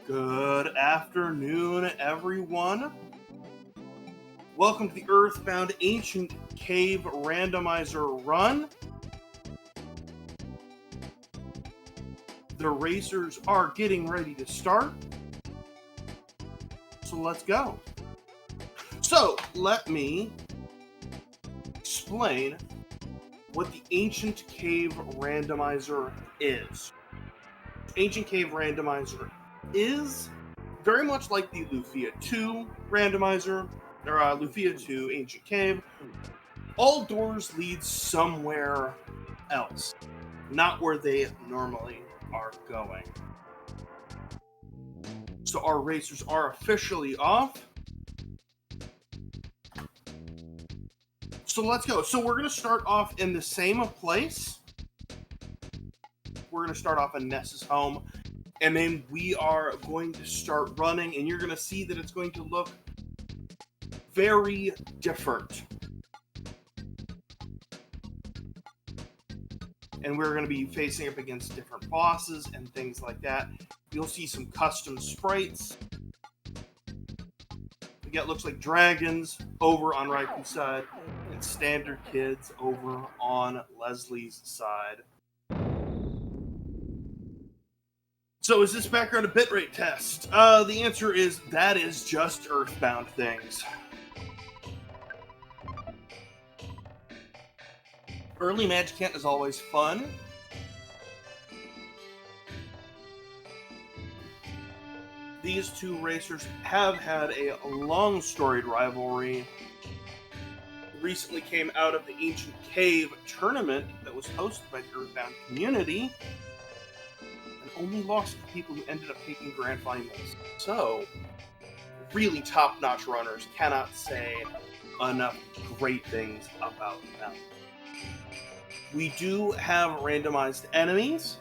Good afternoon, everyone. Welcome to the Earthbound Ancient Cave Randomizer run. The racers are getting ready to start. So let's go. So let me explain what the Ancient Cave Randomizer is. Ancient Cave Randomizer is very much like the Lufia 2 randomizer, or Lufia 2 Ancient Cave. All doors lead somewhere else, not where they normally are going. So our racers are officially off. So let's go. So we're going to start off in the same place. We're going to start off in Ness's home. And then we are going to start running, and you're going to see that it's going to look very different. And we're going to be facing up against different bosses and things like that. You'll see some custom sprites. We got, looks like dragons over on Raiku's side, and standard kids over on Leslie's side. So is this background a bitrate test? The answer is that is just Earthbound things. Early Magicant is always fun. These two racers have had a long storied rivalry. Recently came out of the Ancient Cave tournament that was hosted by the Earthbound community. Only lost to people who ended up taking grand finals. So, really top-notch runners. Cannot say enough great things about them. We do have randomized enemies.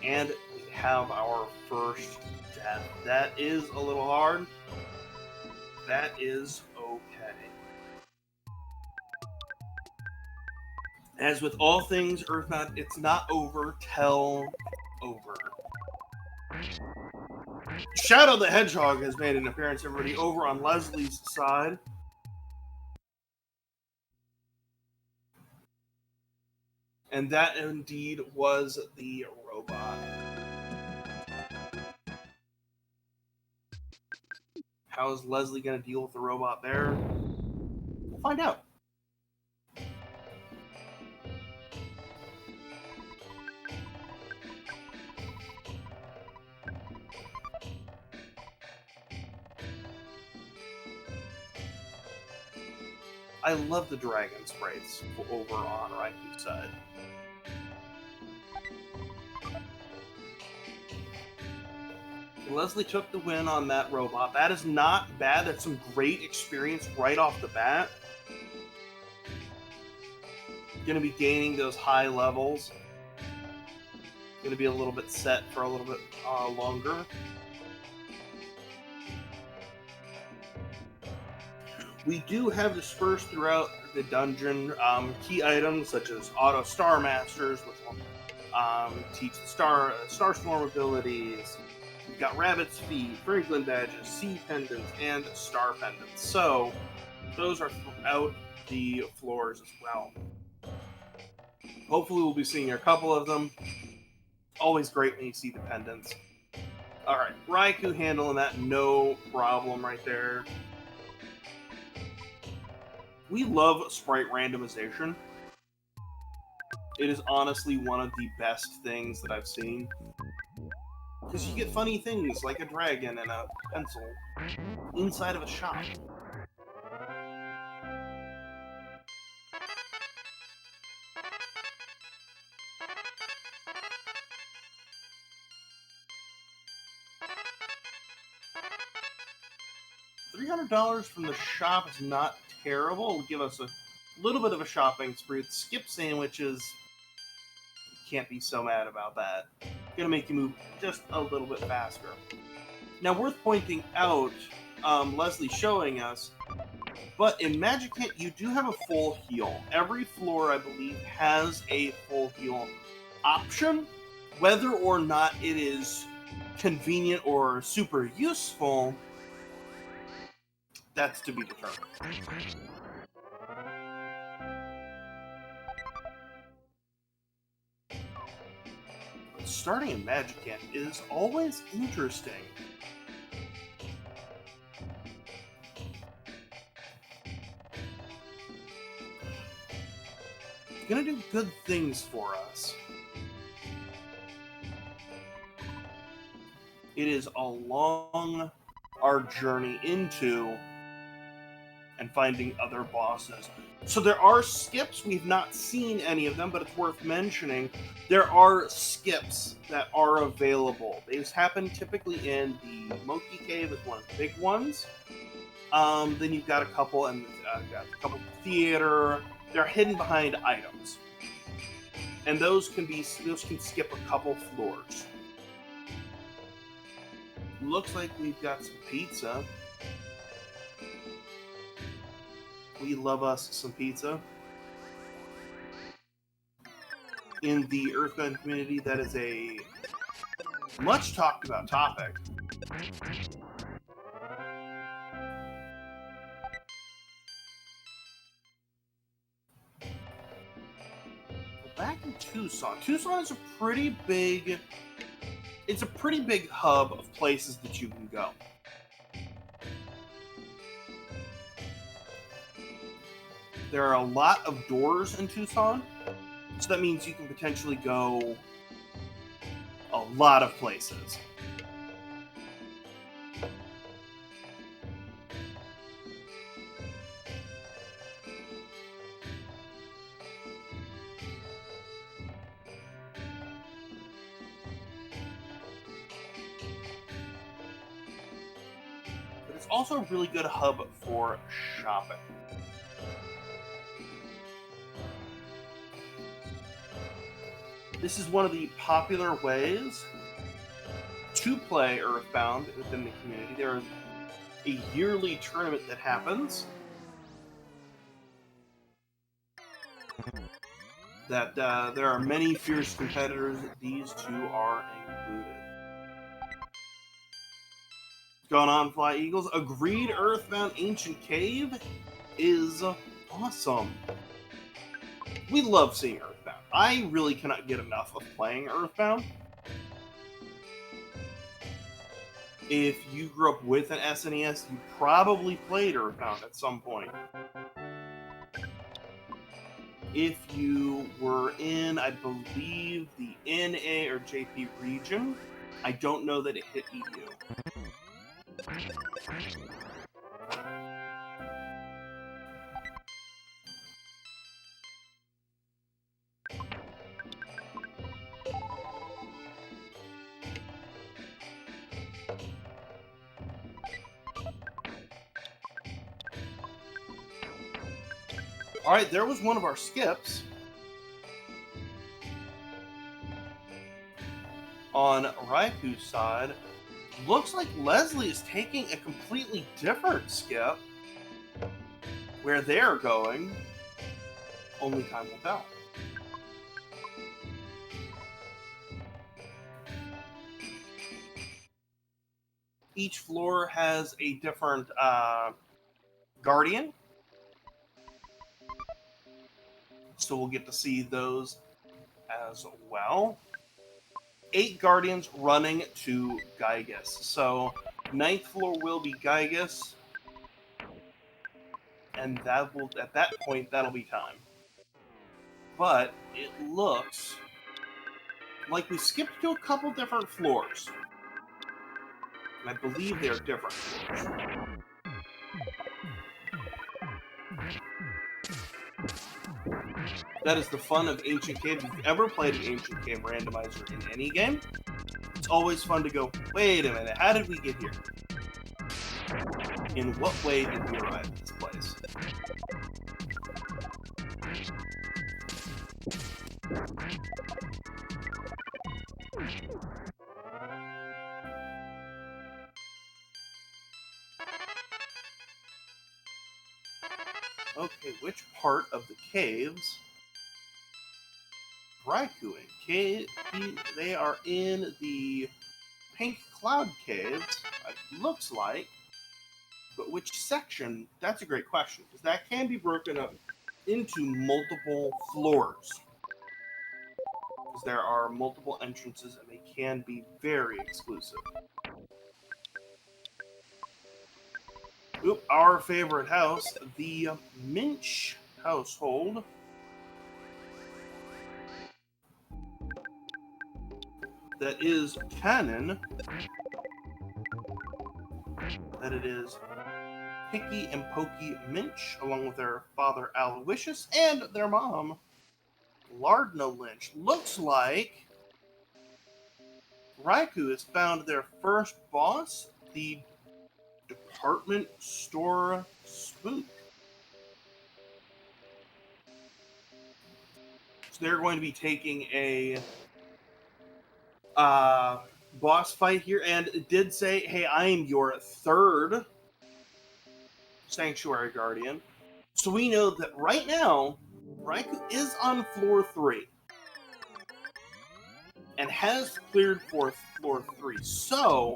And we have our first death. That is a little hard. That is okay. As with all things Earthbound, it's not over till over. Shadow the Hedgehog has made an appearance, everybody, over on Leslie's side. And that indeed was the robot. How is Leslie going to deal with the robot there? We'll find out. I love the dragon sprites over on Raiku's side. Leslie took the win on that robot. That is not bad. That's some great experience right off the bat. Going to be gaining those high levels. Going to be a little bit set for a little bit longer. We do have dispersed throughout the dungeon key items such as Auto Star Masters, which will teach the Star Storm abilities. We've got Rabbit's Feet, Franklin Badges, Sea Pendants, and Star Pendants. So, those are throughout the floors as well. Hopefully we'll be seeing a couple of them. Always great when you see the pendants. Alright, Raikou handling that no problem right there. We love sprite randomization. It is honestly one of the best things that I've seen. Because you get funny things like a dragon and a pencil inside of a shop. $300 from the shop is not terrible. It'll give us a little bit of a shopping spree. Skip sandwiches, can't be so mad about that. Gonna make you move just a little bit faster. Now, worth pointing out, Leslie showing us, but in Magicant, you do have a full heal. Every floor, I believe, has a full heal option. Whether or not it is convenient or super useful, that's to be determined. Starting a Magic Camp is always interesting. It's gonna do good things for us. It is along our journey into and finding other bosses. So there are skips. We've not seen any of them, but it's worth mentioning. There are skips that are available. These happen typically in the Monkey Cave, is one of the big ones. Then you've got a couple, and got a couple theater. They're hidden behind items, and those can skip a couple floors. Looks like we've got some pizza. We love us some pizza. In the Earthbound community, that is a much talked about topic. Back in Tucson. Tucson is a pretty big... It's a pretty big hub of places that you can go. There are a lot of doors in Tucson, so that means you can potentially go a lot of places. But it's also a really good hub for shopping. This is one of the popular ways to play Earthbound within the community. There is a yearly tournament that happens that there are many fierce competitors. These two are included. What's going on, Fly Eagles? Agreed, Earthbound Ancient Cave is awesome. We love seeing Earthbound. I really cannot get enough of playing Earthbound. If you grew up with an SNES, you probably played Earthbound at some point. If you were in, I believe, the NA or JP region, I don't know that it hit EU. Alright, there was one of our skips. On Raiku's side, looks like Leslie is taking a completely different skip. Where they're going, only time will tell. Each floor has a different guardian. So we'll get to see those as well. 8 guardians running to Gygus. So 9th floor will be Gygus. And that will, at that point, that'll be time. But it looks like we skipped to a couple different floors. And I believe they're different floors. That is the fun of Ancient Cave. If you've ever played an Ancient Cave randomizer in any game, it's always fun to go, wait a minute, how did we get here? In what way did we arrive at this place? Okay, which part of the caves? Raikou in cave. They are in the pink cloud caves, it looks like. But which section? That's a great question, because that can be broken up into multiple floors. Because there are multiple entrances and they can be very exclusive. Oop, our favorite house, the Minch household. That is canon. That it is Picky and Pokey Minch, along with their father Aloysius and their mom Lardna Lynch. Looks like Raikou has found their first boss, the department store spook. So they're going to be taking a boss fight here, and it did say, hey, I am your third Sanctuary Guardian. So we know that right now, Raikou is on floor 3 and has cleared for floor 3. So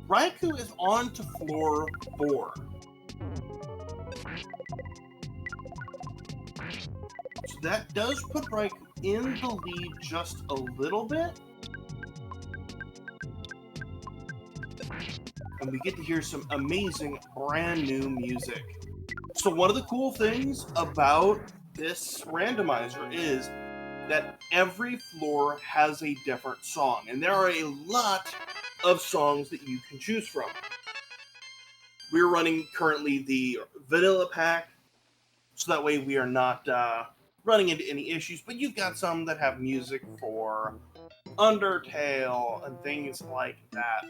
Raikou is on to floor 4. So that does put Raikou in the lead just a little bit. And we get to hear some amazing brand new music. So one of the cool things about this randomizer is that every floor has a different song, and there are a lot of songs that you can choose from. We're running currently the vanilla pack, so that way we are not running into any issues, but you've got some that have music for Undertale and things like that.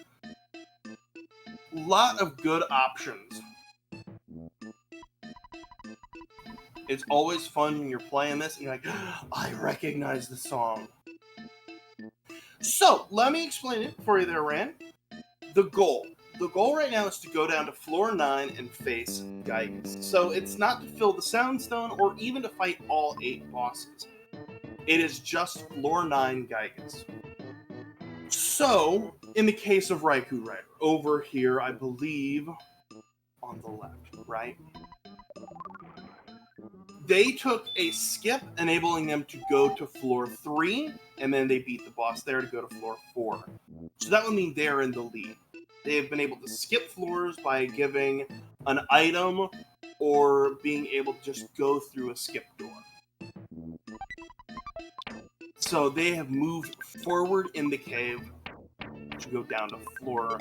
Lot of good options. It's always fun when you're playing this and you're like, I recognize the song. So, let me explain it for you there, Rand. The goal. The goal right now is to go down to floor 9 and face Gygas. So, it's not to fill the Soundstone or even to fight all 8 bosses. It is just floor 9 Gygas. So, in the case of Raikou Rider, over here, I believe, on the left, right? They took a skip, enabling them to go to floor 3, and then they beat the boss there to go to floor 4. So that would mean they're in the lead. They have been able to skip floors by giving an item or being able to just go through a skip door. So they have moved forward in the cave to go down to floor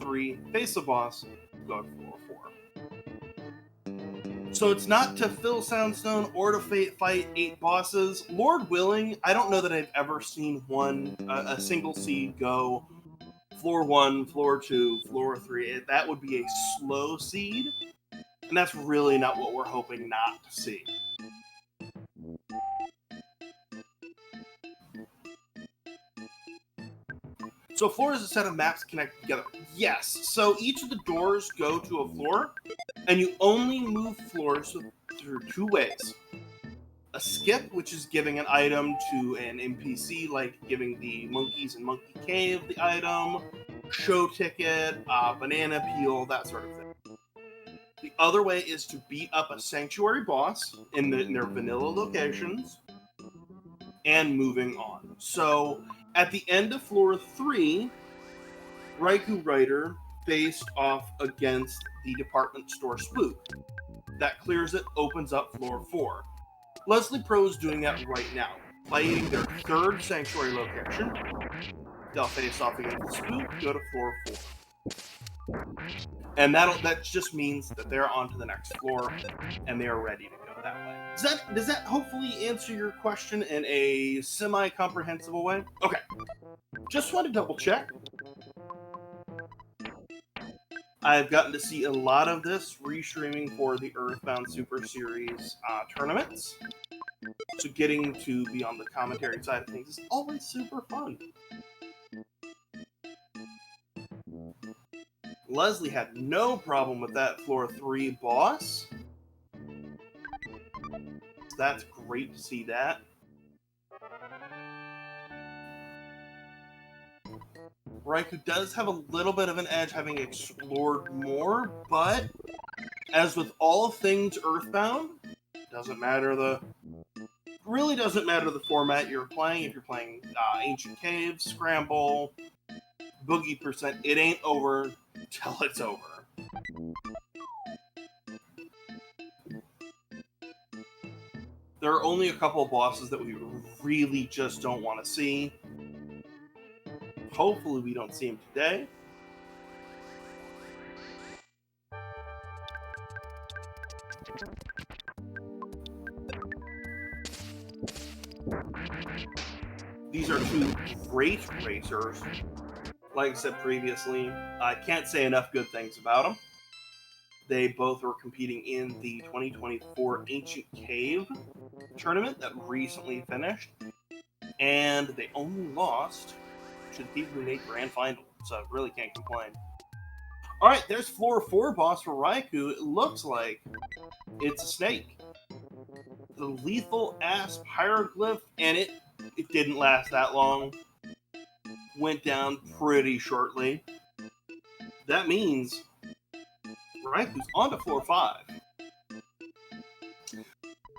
3, face the boss, go to floor 4. So it's not to fill Soundstone or to fight 8 bosses. Lord willing, I don't know that I've ever seen a single seed go floor 1, floor 2, floor 3. That would be a slow seed, and that's really not what we're hoping not to see. So a floor is a set of maps connected together. Yes, so each of the doors go to a floor, and you only move floors through 2 ways. A skip, which is giving an item to an NPC, like giving the monkeys in Monkey Cave the item, show ticket, banana peel, that sort of thing. The other way is to beat up a sanctuary boss in their vanilla locations, and moving on. So, at the end of floor 3, Raikou Rider faced off against the department store spook. That clears it, opens up floor 4. Leslie Pro is doing that right now, playing their 3rd sanctuary location. They'll face off against the spook, go to floor 4. And that just means that they're on to the next floor, and they are ready to go that way. Does that hopefully answer your question in a semi-comprehensible way? Okay. Just want to double check. I've gotten to see a lot of this restreaming for the Earthbound Super Series tournaments. So getting to be on the commentary side of things is always super fun. Leslie had no problem with that floor 3 boss. That's great to see that. Raikou does have a little bit of an edge, having explored more, but as with all things Earthbound, really doesn't matter the format you're playing. If you're playing Ancient Caves, Scramble, Boogie Percent, it ain't over till it's over. There are only a couple of bosses that we really just don't want to see. Hopefully we don't see them today. These are two great racers. Like I said previously, I can't say enough good things about them. They both were competing in the 2024 Ancient Cave tournament that recently finished, and they only lost to the people who made Grand Final, so I really can't complain. Alright, there's floor 4 boss for Raikou. It looks like it's a snake. The lethal asp hieroglyph, and it didn't last that long. Went down pretty shortly. That means Raikou's on to floor 5.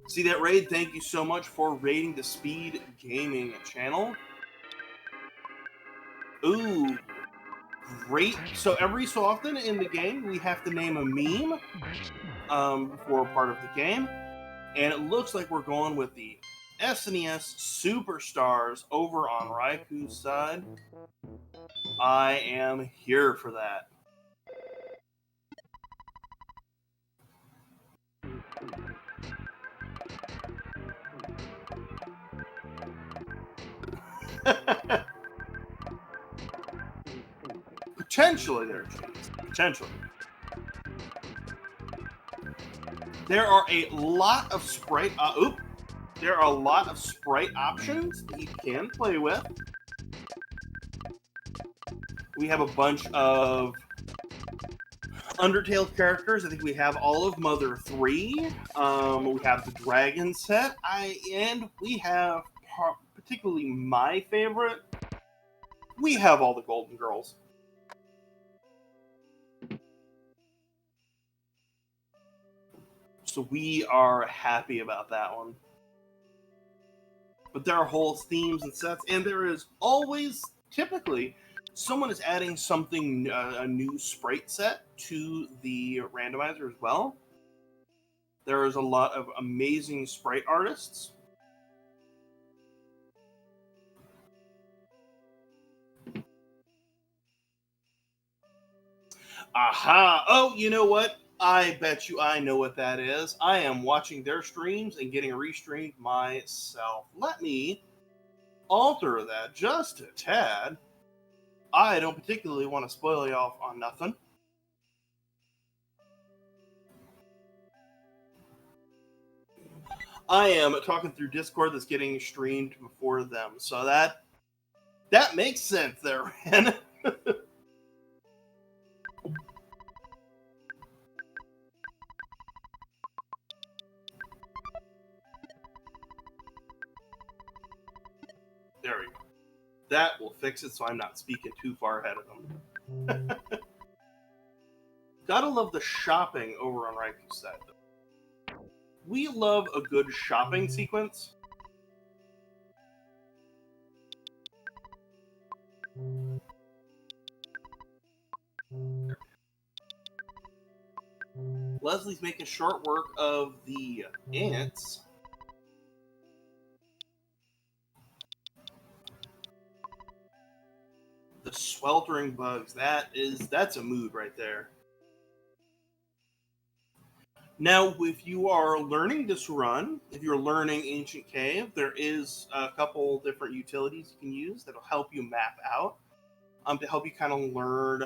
See that raid? Thank you so much for raiding the SpeedGaming channel. Ooh, great. So every so often in the game, we have to name a meme for part of the game. And it looks like we're going with the SNES Super Stars over on Raikou's side. I am here for that. Potentially there, James. Potentially. There are a lot of sprite. There are a lot of sprite options that you can play with. We have a bunch of Undertale characters. I think we have all of Mother 3. We have the Dragon set. And we have, particularly my favorite, we have all the Golden Girls. So we are happy about that one. But there are whole themes and sets, and there is always, typically, someone is adding something, a new sprite set to the randomizer as well. There is a lot of amazing sprite artists. Aha! Oh, you know what? I bet you I know what that is. I am watching their streams and getting restreamed myself. Let me alter that just a tad. I don't particularly want to spoil you off on nothing. I am talking through Discord that's getting streamed before them, so that makes sense there, Ren. There we go. That will fix it so I'm not speaking too far ahead of them. Gotta love the shopping over on Raikou's side, though. We love a good shopping sequence. Leslie's making short work of the ants. The sweltering bugs, that's a mood right there. Now, if you are learning this run, if you're learning Ancient Cave, there is a couple different utilities you can use that'll help you map out, to help you kind of learn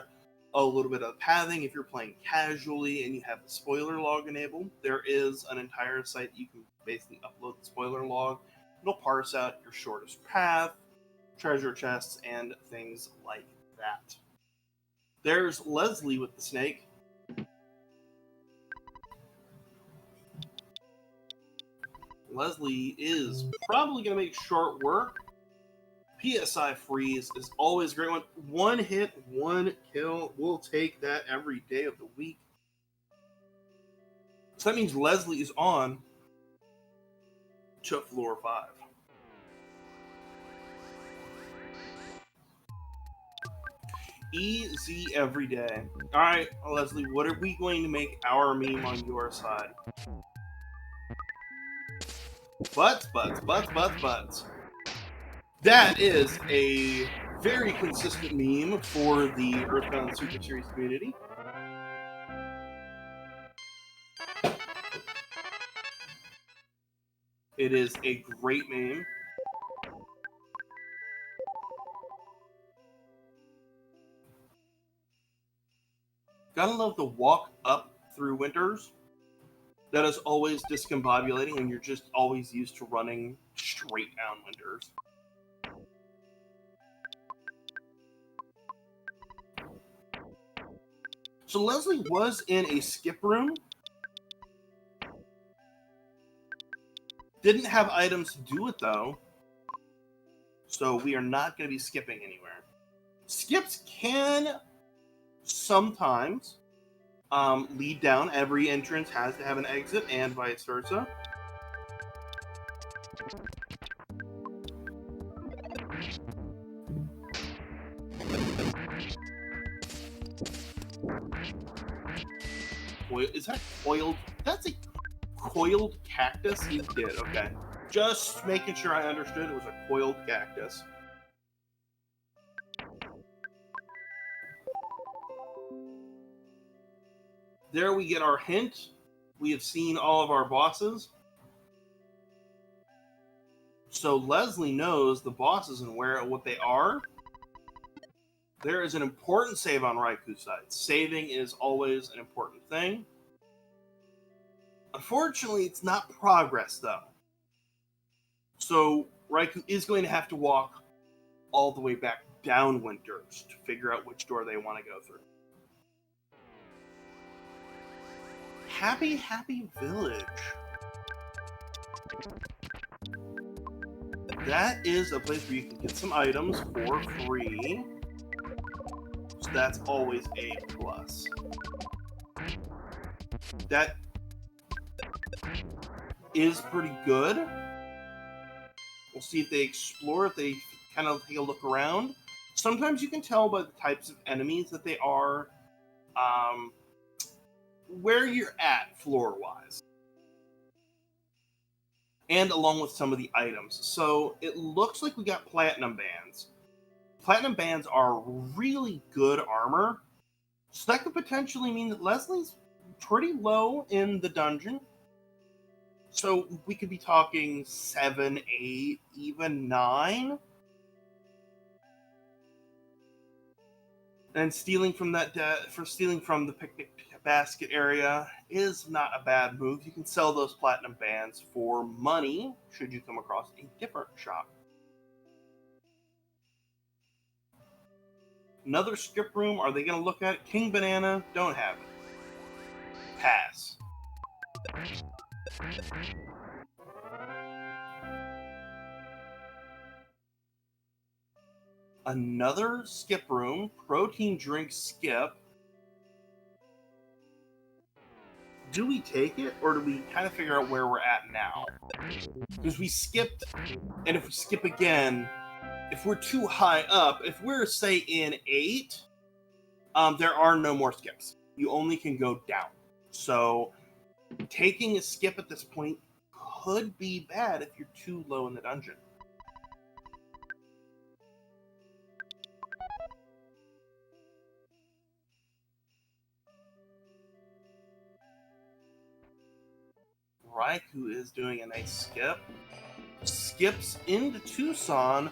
a little bit of pathing. If you're playing casually and you have the spoiler log enabled, there is an entire site you can basically upload the spoiler log. It'll parse out your shortest path, treasure chests, and things like that. There's Leslie with the snake. Leslie is probably going to make short work PSI freeze is always a great one. One hit, one kill. We'll take that every day of the week. So that means Leslie is on to floor 5. Easy every day. Alright, Leslie, what are we going to make our meme on your side? Butts. That is a very consistent meme for the Earthbound Super Series community. It is a great meme. Gotta love the walk up through winters. That is always discombobulating, and you're just always used to running straight down winters. So Leslie was in a skip room. Didn't have items to do it, though. So we are not going to be skipping anywhere. Skips can sometimes lead down. Every entrance has to have an exit, and vice versa. Is that coiled? That's a coiled cactus? You did, okay. Just making sure I understood it was a coiled cactus. There we get our hint. We have seen all of our bosses. So Leslie knows the bosses and what they are. There is an important save on Raiku's side. Saving is always an important thing. Unfortunately, it's not progress, though. So Raikou is going to have to walk all the way back down Winters to figure out which door they want to go through. Happy Village. That is a place where you can get some items for free. So that's always a plus. That is pretty good. We'll see if they explore, if they kind of take a look around. Sometimes you can tell by the types of enemies that they are, where you're at floor-wise. And along with some of the items. So it looks like we got platinum bands. Platinum bands are really good armor. So that could potentially mean that Leslie's pretty low in the dungeon. So we could be talking 7, 8, even 9. And stealing from that stealing from the picnic basket area is not a bad move. You can sell those platinum bands for money should you come across a different shop. Another skip room. Are they going to look at it? King Banana, don't have it. Pass. Another skip room. Protein drink skip. Do we take it, or do we kind of figure out where we're at now? Because we skipped, and if we skip again, if we're too high up, if we're, say, in 8, there are no more skips. You only can go down. So taking a skip at this point could be bad if you're too low in the dungeon. Raikou is doing a nice skip. Skips into Tucson.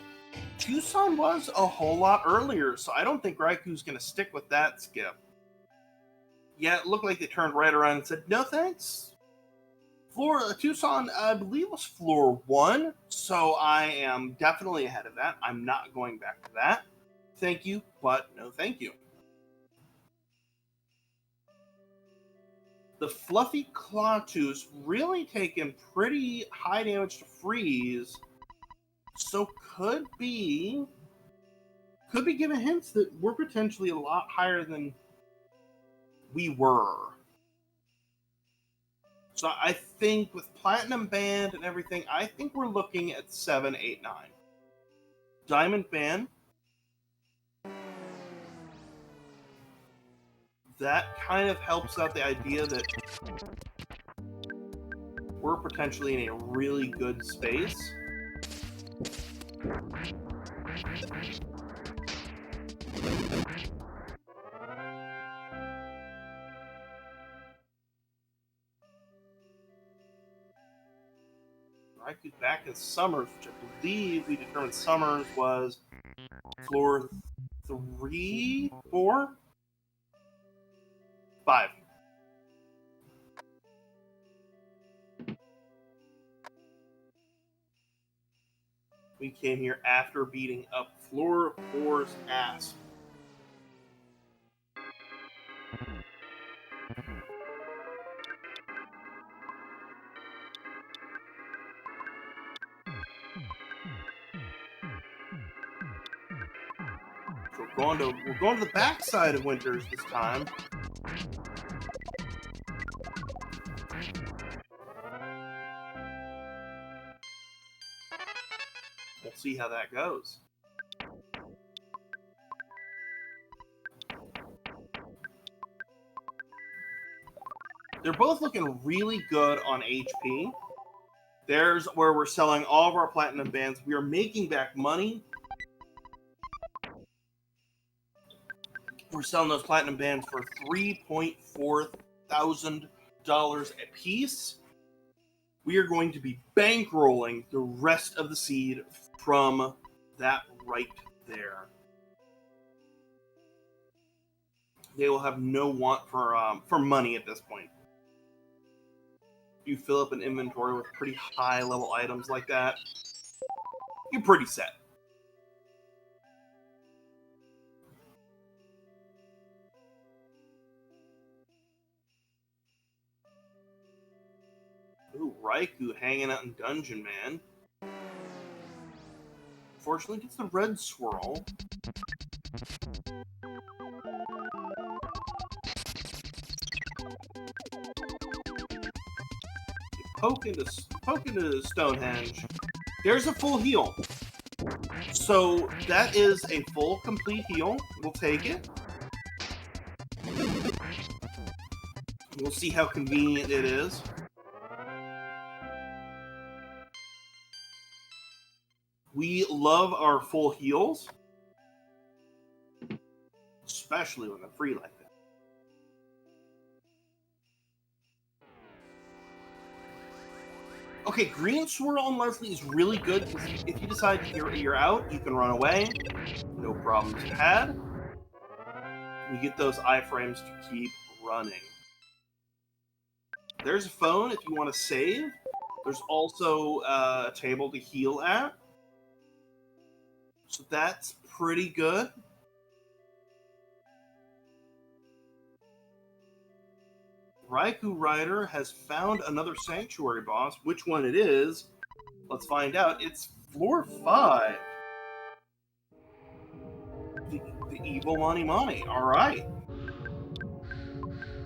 Tucson was a whole lot earlier, so I don't think Raikou's going to stick with that skip. Yeah, it looked like they turned right around and said, no thanks. Tucson, I believe, was floor 1, so I am definitely ahead of that. I'm not going back to that. Thank you, but no thank you. The Fluffy Clawtooth really taken pretty high damage to freeze. So could be giving hints that we're potentially a lot higher than we were. So I think with Platinum Band and everything, I think we're looking at 7, 8, 9. Diamond Band, that kind of helps out the idea that we're potentially in a really good space. Raikou back in Summers, which I believe we determined Summers was floor 3, 4, 5. We came here after beating up floor 4's ass. So we're going to the backside of Winters this time. We'll see how that goes. They're both looking really good on HP. There's where we're selling all of our Platinum Bands. We are making back money. We're selling those Platinum Bands for $3.4 thousand a piece. We are going to be bankrolling the rest of the seed from that right there. They will have no want for money at this point. You fill up an inventory with pretty high level items like that, you're pretty set. Ooh, Raikou hanging out in Dungeon Man. Fortunately, gets the red swirl. Poke into Stonehenge. There's a full heal. So that is a full, complete heal. We'll take it. We'll see how convenient it is. We love our full heals, especially when they're free like that. Okay, Green Swirl on Leslie is really good because if you decide you're out, you can run away. No problems had. You get those iframes to keep running. There's a phone if you want to save. There's also a table to heal at. So that's pretty good. Raikou Rider has found another Sanctuary boss. Which one it is? Let's find out. It's floor 5. The evil Mani Mani. Alright.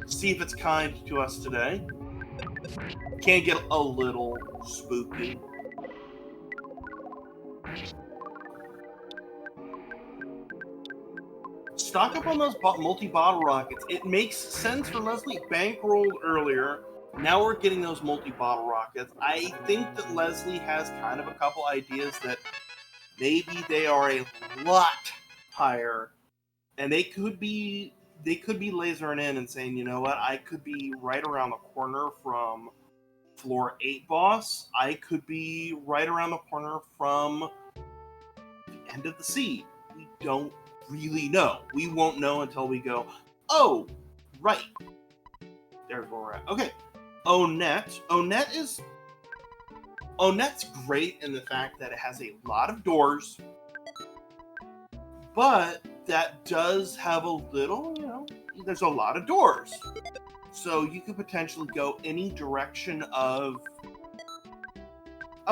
See if it's kind to us today. Can get a little spooky. Stock up on those multi-bottle rockets. It makes sense for Leslie bankrolled earlier. Now we're getting those multi-bottle rockets. I think that Leslie has kind of a couple ideas that maybe they are a lot higher, and they could be lasering in and saying, you know what, I could be right around the corner from floor 8 boss. I could be right around the corner from the end of the seed. We don't really know. We won't know until we go, oh, right. There's where we're at. Okay. Onett. Onett's great in the fact that it has a lot of doors, but that does have a little, there's a lot of doors. So you could potentially go any direction of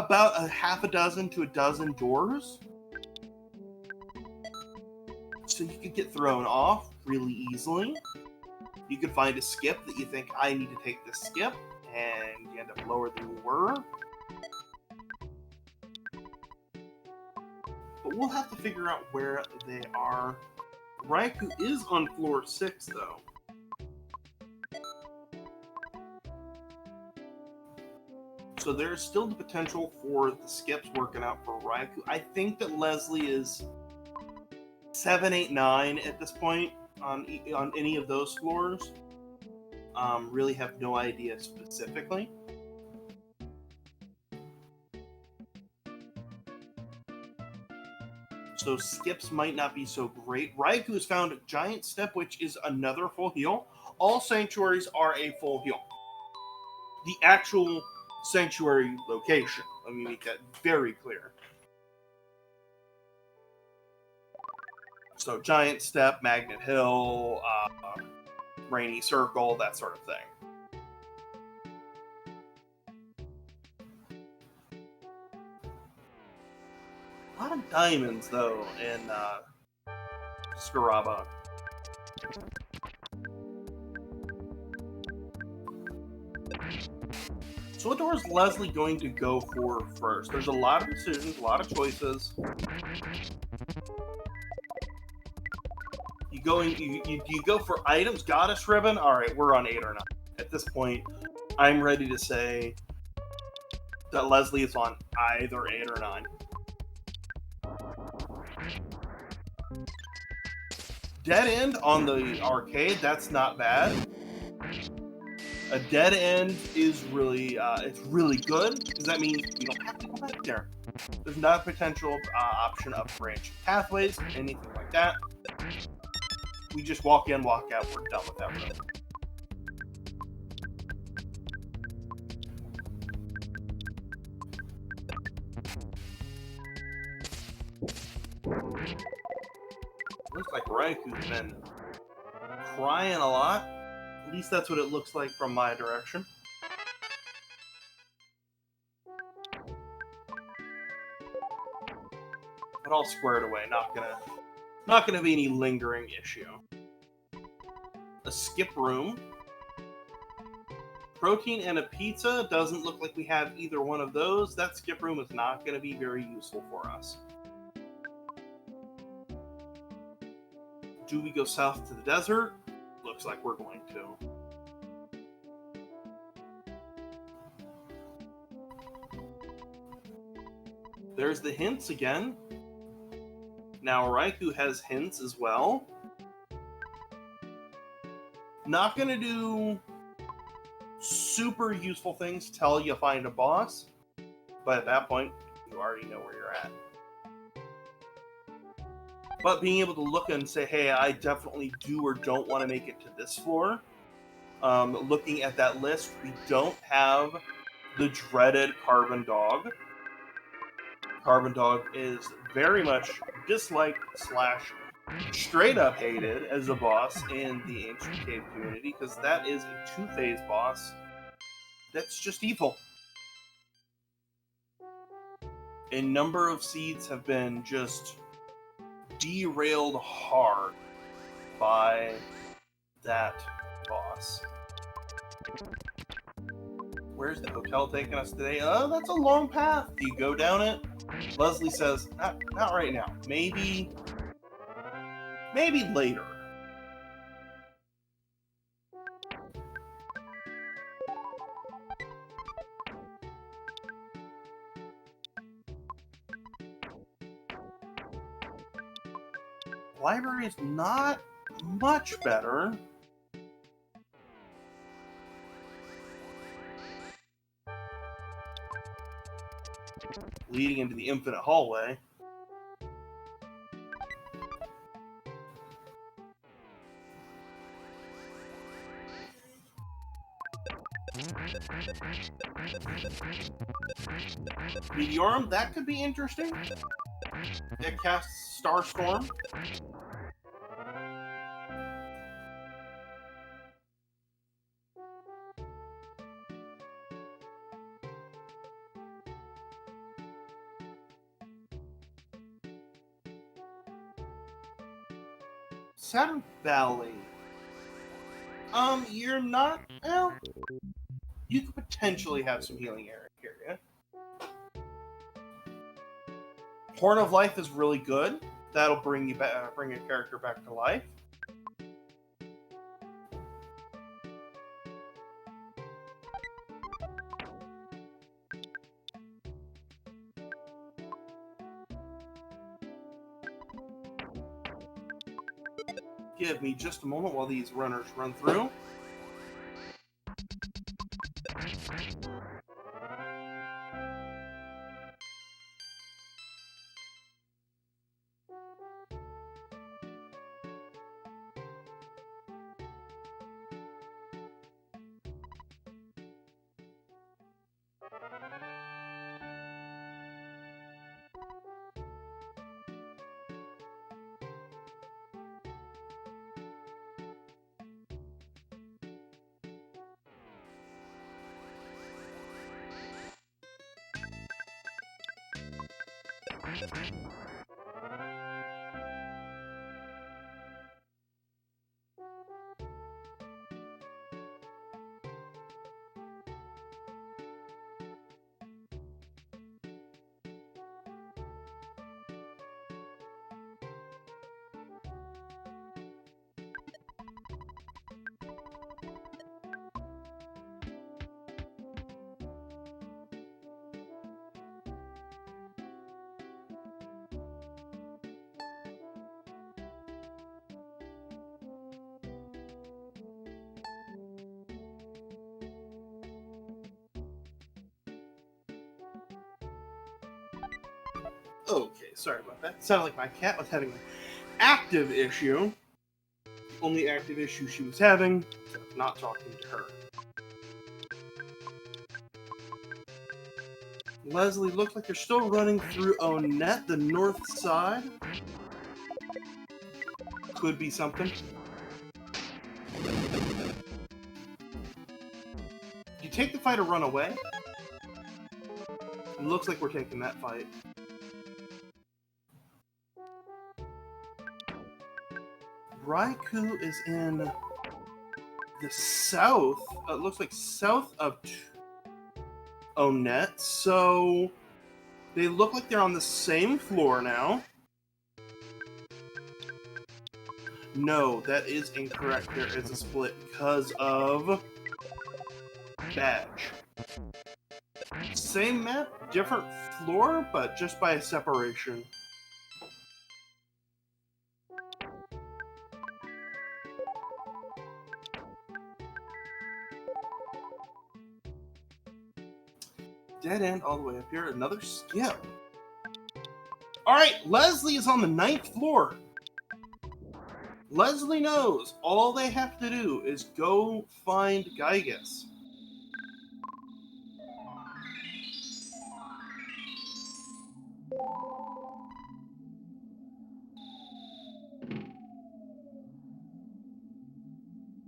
about a half a dozen to a dozen doors. So you could get thrown off really easily. You could find a skip that you think, I need to take this skip, and you end up lower than you were. But we'll have to figure out where they are. Raikou is on floor 6, though. So there's still the potential for the skips working out for Raikou. I think that Leslie is 7, 8, 9 at this point on any of those floors. Really have no idea specifically. So skips might not be so great. Raikou has found Giant Step, which is another full heal. All sanctuaries are a full heal. The actual sanctuary location. Let me make that very clear. So Giant Step, Magnet Hill, Rainy Circle, that sort of thing. A lot of diamonds, though, in Scaraba. So what door is Leslie going to go for first? There's a lot of decisions, a lot of choices. You go for items, Goddess Ribbon? Alright, we're on 8 or 9. At this point, I'm ready to say that Leslie is on either 8 or 9. Dead end on the arcade, that's not bad. A dead end is really, it's really good, because that means you don't have to go back there. There's not a potential option of branch pathways, anything like that. We just walk in, walk out, we're done with that room. Looks like Raikou's been crying a lot. At least that's what it looks like from my direction. But all squared away, not gonna be any lingering issue. A skip room. Protein and a pizza. Doesn't look like we have either one of those. That skip room is not gonna be very useful for us. Do we go south to the desert? Looks like we're going to. There's the hints again. Now Raikou has hints as well. Not gonna do super useful things till you find a boss, but at that point, you already know where you're at. But being able to look and say, hey, I definitely do or don't want to make it to this floor. Looking at that list, we don't have the dreaded Carbon Dog. Carbon Dog is very much disliked / straight up hated as a boss in the Ancient Cave community, because that is a 2-phase boss that's just evil. A number of seeds have been just derailed hard by that boss. Where's the hotel taking us today? Oh, that's a long path. Do you go down it? Leslie says, not right now. Maybe later. Library is not much better. Leading into the infinite hallway. Meteorum, that could be interesting. It casts Starstorm. Saturn Valley. You're not. Well, you could potentially have some healing area. Horn of Life is really good. That'll bring you back, bring a character back to life. Give me just a moment while these runners run through. Okay, sorry about that. Sounded like my cat was having an active issue. The only active issue she was having was not talking to her. Leslie, looks like you're still running through Onet, the north side. Could be something. You take the fight or run away? It looks like we're taking that fight. Raikou is in the south. It looks like south of Onet, so they look like they're on the same floor now. No, that is incorrect. There is a split because of badge. Same map, different floor, but just by a separation. Dead end all the way up here. Another skill. Alright, Leslie is on the 9th floor. Leslie knows all they have to do is go find Gygas.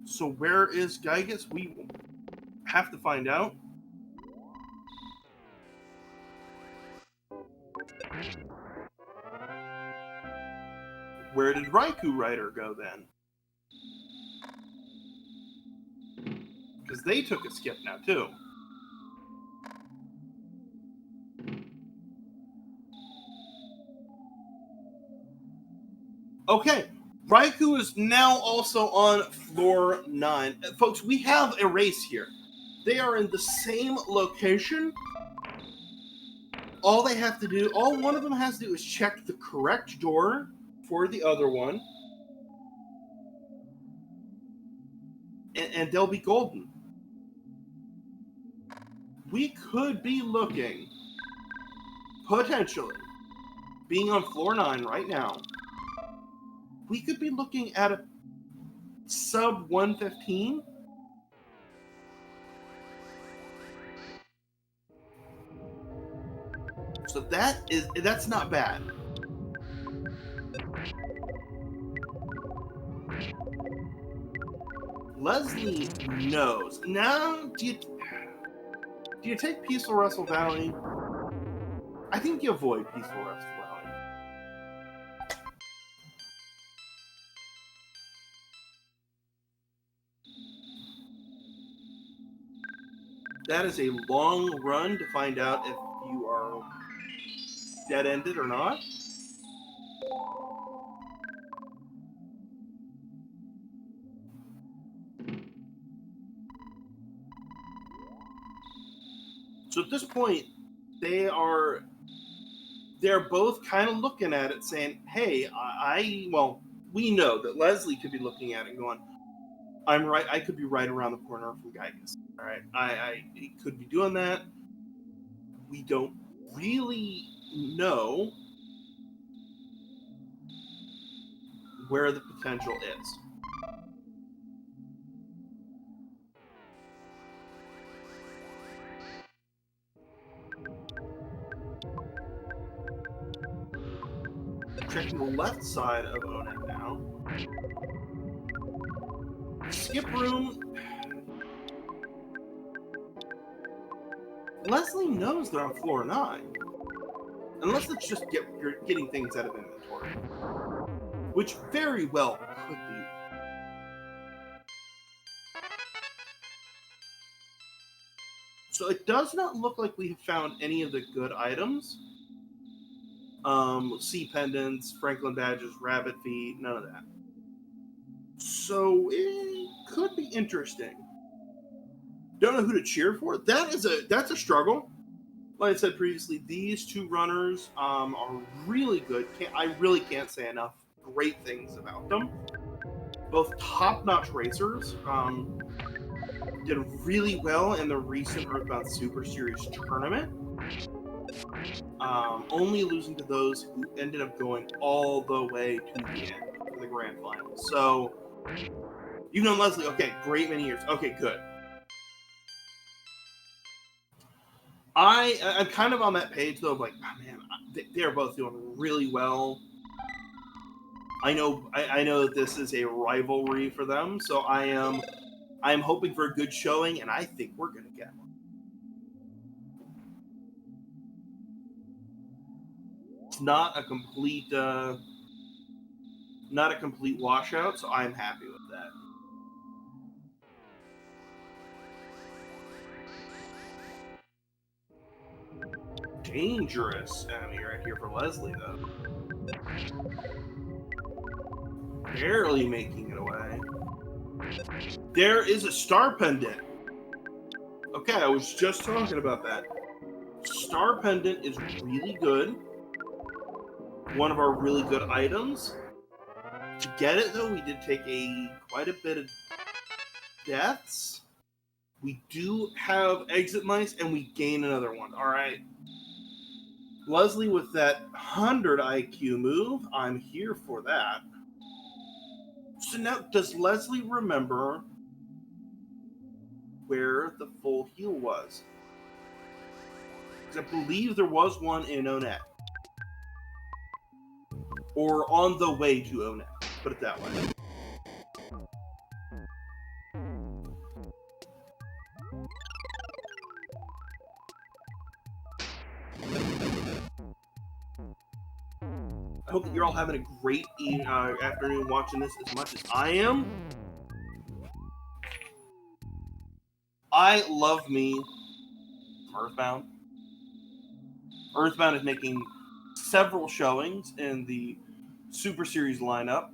So where is Gygas? We have to find out. Where did Raikou Rider go then? Because they took a skip now too. Okay, Raikou is now also on floor 9. Folks, we have a race here. They are in the same location. All they have to do, all one of them has to do is check the correct door for the other one. And they'll be golden. We could be looking, potentially, being on floor 9 right now, we could be looking at a sub 115. So that's not bad. Leslie knows. Now, do you take Peaceful Wrestle Valley? I think you avoid Peaceful Wrestle Valley. that is a long run to find out if you are dead-ended or not. So at this point, they're both kind of looking at it saying, hey, well, we know that Leslie could be looking at it going, I'm right, I could be right around the corner from Geigus. All right, I could be doing that. We don't really know where the potential is. Checking the left side of Onet now. Skip room. Leslie knows they're on floor 9. Unless it's just you're getting things out of inventory. Which very well could be. So it does not look like we have found any of the good items. Sea pendants, Franklin badges, rabbit feet, none of that. So it could be interesting. Don't know who to cheer for. That's a struggle. Like I said previously, these two runners are really good. I really can't say enough great things about them. Both top-notch racers. Did really well in the recent Earthbound Super Series tournament. Only losing to those who ended up going all the way to the end in the grand final. So, you've known Leslie, okay, great many years. Okay, good. I'm kind of on that page though, of like, oh man, they're both doing really well. I know that this is a rivalry for them, so I'm hoping for a good showing, and I think we're gonna get one. It's not a complete washout, so I'm happy with that. Dangerous enemy right here for Leslie, though. Barely making it away. There is a star pendant. Okay, I was just talking about that. Star pendant is really good. One of our really good items. To get it, though, we did take quite a bit of deaths. We do have exit mice, and we gain another one. All right. Leslie with that 100 IQ move. I'm here for that. So now, does Leslie remember where the full heal was? Because I believe there was one in Onet. Or on the way to Onet. Put it that way. I hope that you're all having a great afternoon watching this as much as I am. I love me Earthbound. Earthbound is making several showings in the Super Series lineup.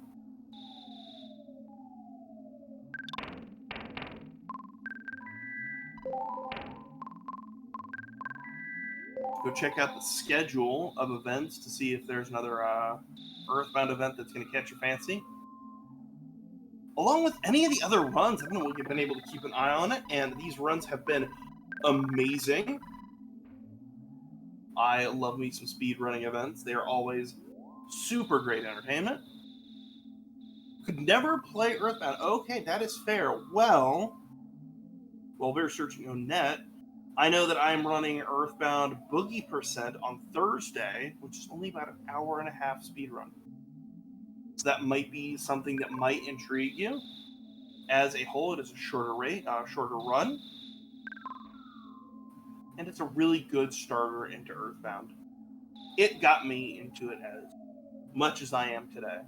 Go check out the schedule of events to see if there's another Earthbound event that's going to catch your fancy. Along with any of the other runs, I've been able to keep an eye on it, and these runs have been amazing. I love me some speedrunning events. They are always super great entertainment. Could never play Earthbound. Okay, that is fair. Well, while we're searching on net, I know that I'm running Earthbound Boogie Percent on Thursday, which is only about an hour and a half speedrun. So that might be something that might intrigue you. As a whole, it is a shorter run. And it's a really good starter into Earthbound. It got me into it as much as I am today.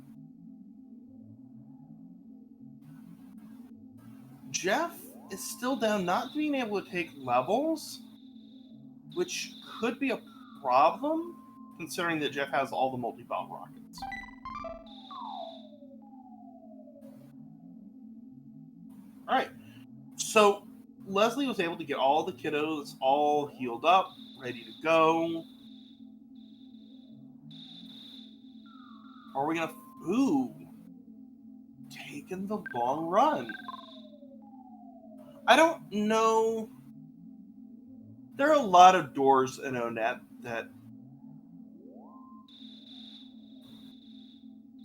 Jeff is still down, not being able to take levels, which could be a problem, considering that Jeff has all the multi-bomb rockets. Alright, so Leslie was able to get all the kiddos all healed up, ready to go. Are we gonna... Ooh. Taking the long run. I don't know. There are a lot of doors in Onet that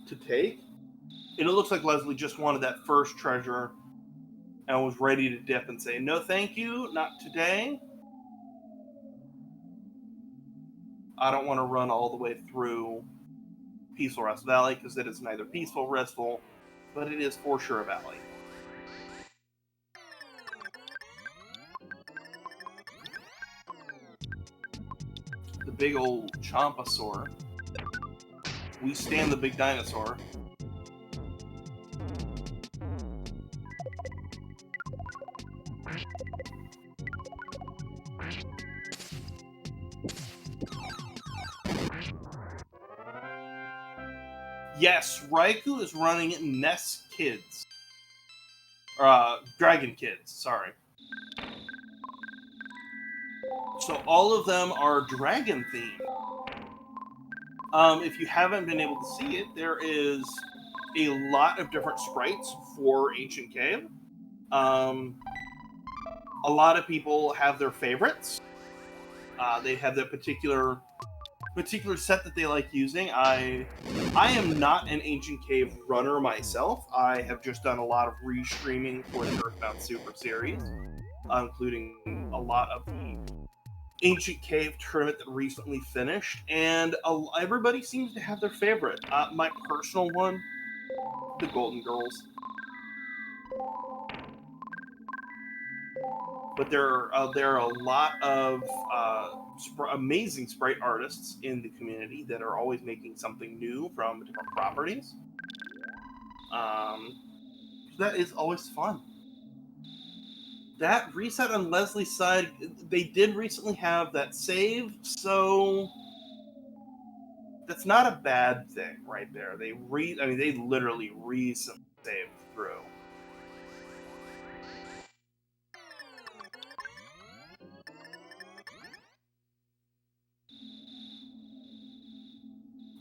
to take. And it looks like Leslie just wanted that first treasure and was ready to dip and say, no thank you, not today. I don't want to run all the way through Peaceful Rest Valley, because it is neither peaceful, restful, but it is for sure a valley. The big old Chompasaur. We stand the big dinosaur. Yes, Raikou is running SNES Kids. Dragon Kids, sorry. So all of them are dragon themed. If you haven't been able to see it, there is a lot of different sprites for Ancient Cave. A lot of people have their favorites. They have their particular set that they like using. I am not an Ancient Cave runner myself. I have just done a lot of restreaming for the Earthbound Super series, including a lot of the Ancient Cave tournament that recently finished, and everybody seems to have their favorite. My personal one, the Golden Girls. But there are a lot of amazing sprite artists in the community that are always making something new from different properties. That is always fun. That reset on Leslie's side, they did recently have that save, so that's not a bad thing right there. They literally saved through.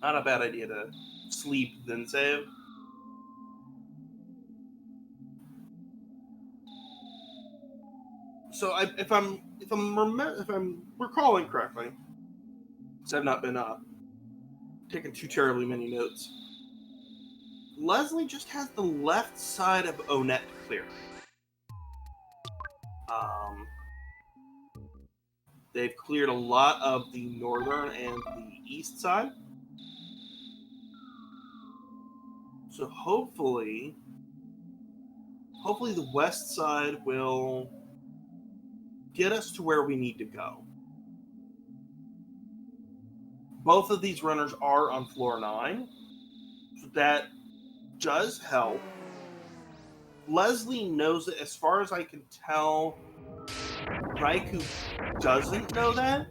Not a bad idea to sleep then save. So if I'm recalling correctly, because I've not been taking too terribly many notes, Leslie just has the left side of Onet clear. They've cleared a lot of the northern and the east side. So hopefully the west side will get us to where we need to go. Both of these runners are on floor 9, so that does help. Leslie knows it. As far as I can tell, Raikou doesn't know that.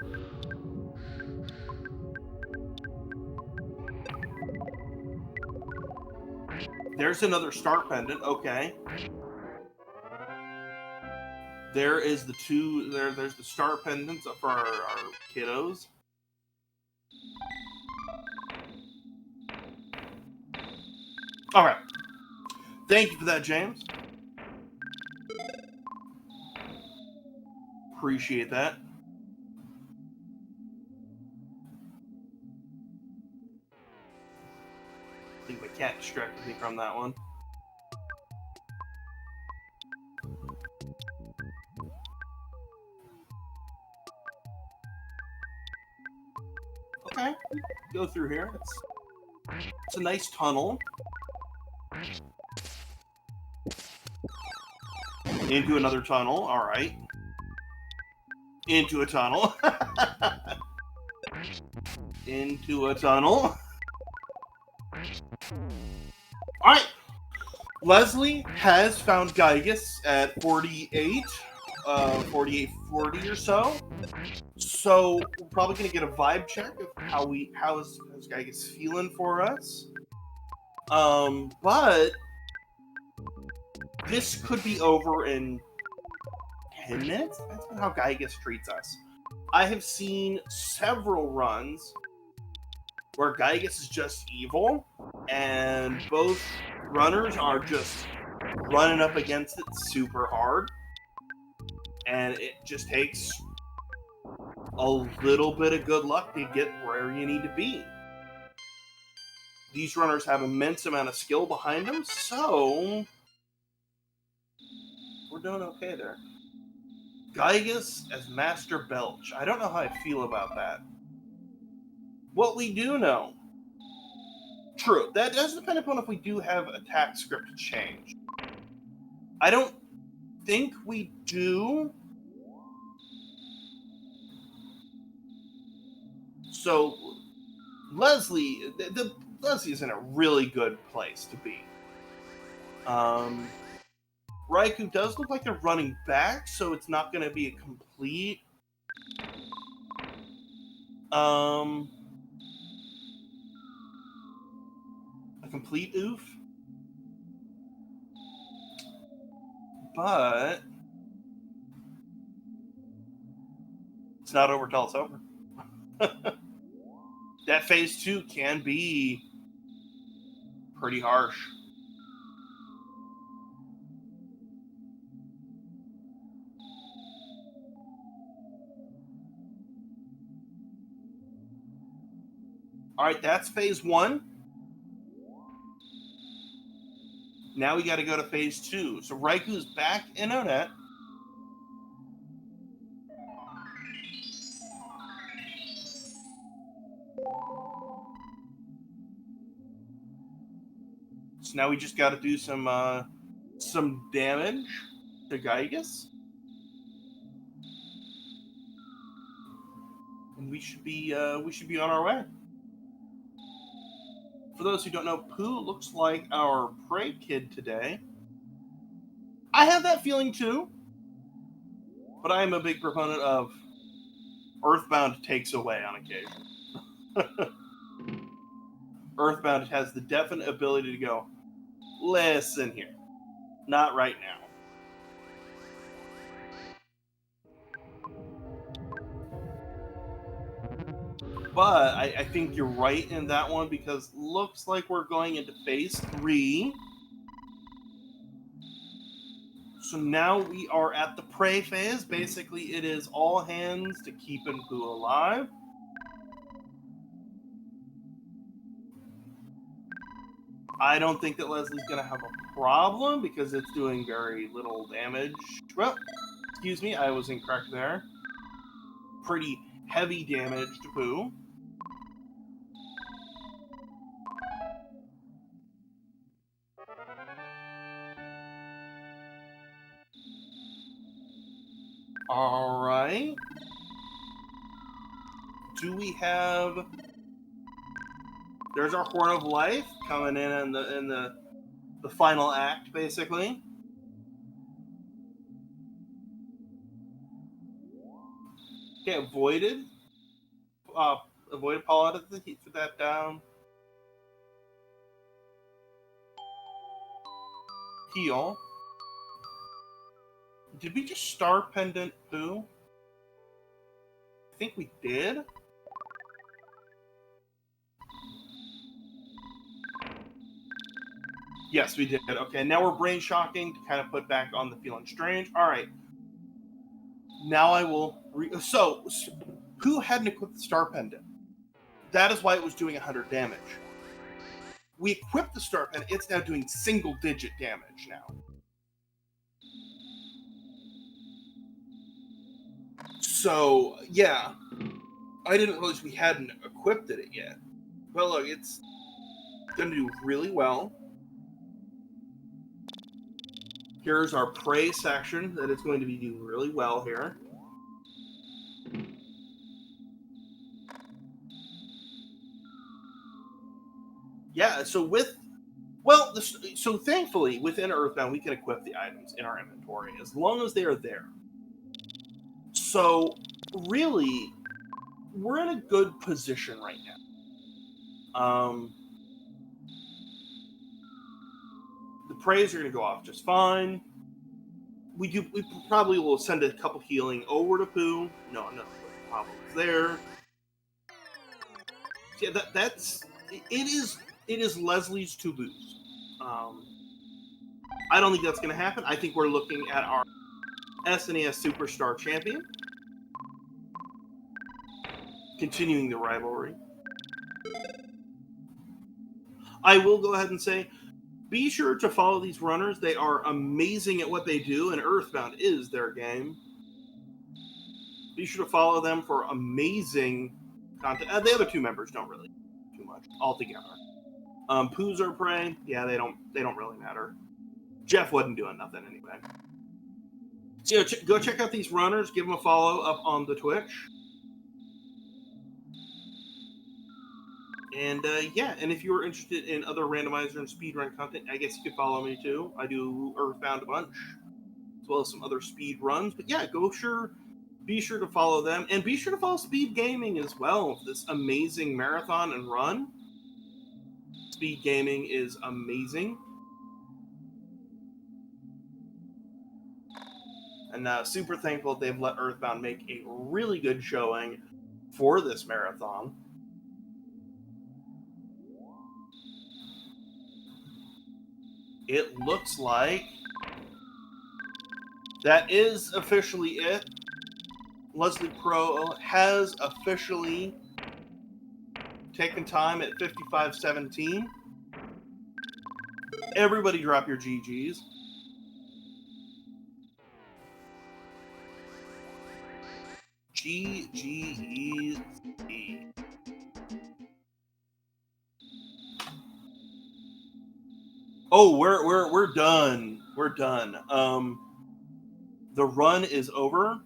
There's another start pendant. Okay. There is the two. There's the start pendants for our kiddos. All right. Thank you for that, James. Appreciate that. I think my cat distracted me from that one. Okay, go through here. It's a nice tunnel. Into another tunnel, alright. Into a tunnel. Into a tunnel. Alright. Leslie has found Gygus at 48, 4840 or so. So we're probably going to get a vibe check of how is Gygus feeling for us. But this could be over in 10 minutes. Depends on how Gygus treats us. I have seen several runs where Gygus is just evil, and both runners are just running up against it super hard, and it just takes a little bit of good luck to get where you need to be. These runners have immense amount of skill behind them, so we're doing okay there. Gygus as Master Belch. I don't know how I feel about that. What we do know, true, that does depend upon if we do have attack script change. I don't think we do. So Leslie, Leslie is in a really good place to be. Raikou does look like they're running back, so it's not going to be a complete oof. But it's not over till it's over. That phase 2 can be pretty harsh. All right, that's phase 1. Now we got to go to phase 2. So Raiku's back in Onett. So now we just got to do some damage to Gygus, and we should be on our way. For those who don't know, Pooh looks like our prey kid today. I have that feeling too, but I am a big proponent of Earthbound takes away on occasion. Earthbound has the definite ability to go, listen here, not right now. But I think you're right in that one, because looks like we're going into phase 3. So now we are at the prey phase. Basically, it is all hands to keeping Pooh alive. I don't think that Leslie's going to have a problem because it's doing very little damage. Well, excuse me, I was incorrect there. Pretty heavy damage to Pooh. All right. Do we have? There's our Horn of Life coming in the final act, basically. Okay, avoided. Avoided Paul out of the heat for that down. Heal. Did we just Star Pendant Pooh? I think we did. Yes, we did. Okay, now we're brain shocking to kind of put back on the feeling strange. All right. Now I will. So, Pooh hadn't equipped the Star Pendant. That is why it was doing 100 damage. We equipped the Star Pendant. It's now doing single-digit damage now. So, yeah. I didn't realize we hadn't equipped it yet. Well, look, it's going to do really well. Here's our prey section that it's going to be doing really well here. Yeah, so with Well, so thankfully, within Earthbound, we can equip the items in our inventory as long as they are there. So, really, we're in a good position right now. The praise are going to go off just fine. We probably will send a couple healing over to Pooh. No problems there. Yeah, that's it is Leslie's to lose. I don't think that's going to happen. I think we're looking at our SNES Super Star champion, continuing the rivalry. I will go ahead and say, be sure to follow these runners. They are amazing at what they do, and Earthbound is their game. Be sure to follow them for amazing content. The other two members don't really too much altogether. Pooh's our prey. Yeah, they don't really matter. Jeff wasn't doing nothing anyway. So go check out these runners. Give them a follow up on the Twitch. And yeah, and if you were interested in other randomizer and speedrun content, I guess you could follow me too. I do Earthbound a bunch, as well as some other speed runs. But yeah, be sure to follow them, and be sure to follow SpeedGaming as well. This amazing marathon and run. SpeedGaming is amazing, and super thankful they've let Earthbound make a really good showing for this marathon. It looks like that is officially it. Leslie Pro has officially taken time at 55:17. Everybody drop your GGs. GGEZ. Oh, we're done. We're done. The run is over.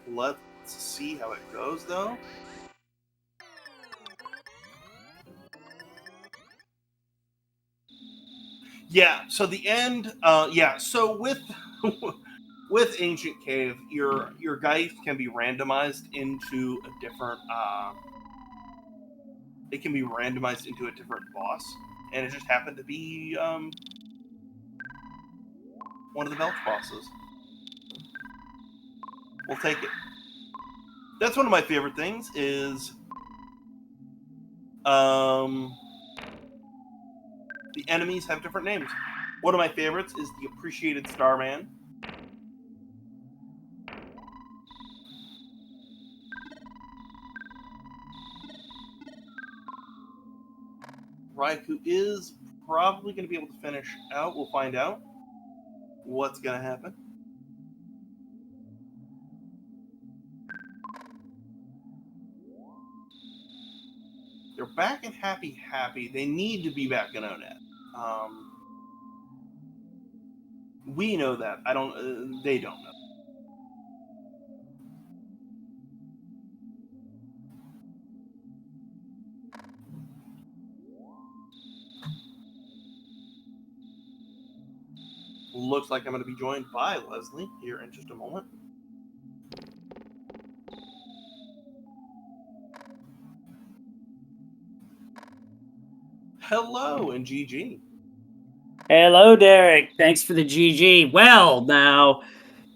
Let's see how it goes, though. Yeah, so the end, yeah, so with with Ancient Cave, your guys can be randomized into a different it can be randomized into a different boss, and it just happened to be one of the Belch bosses. We'll take it. That's one of my favorite things is the enemies have different names. One of my favorites is the Appreciated Starman. Raikou is probably going to be able to finish out. We'll find out what's going to happen. They're back in Happy. They need to be back in ONET. We know that. I don't. They don't know. Looks like I'm going to be joined by Leslie here in just a moment. Hello, and GG. Hello, Derek. Thanks for the GG. Well, now,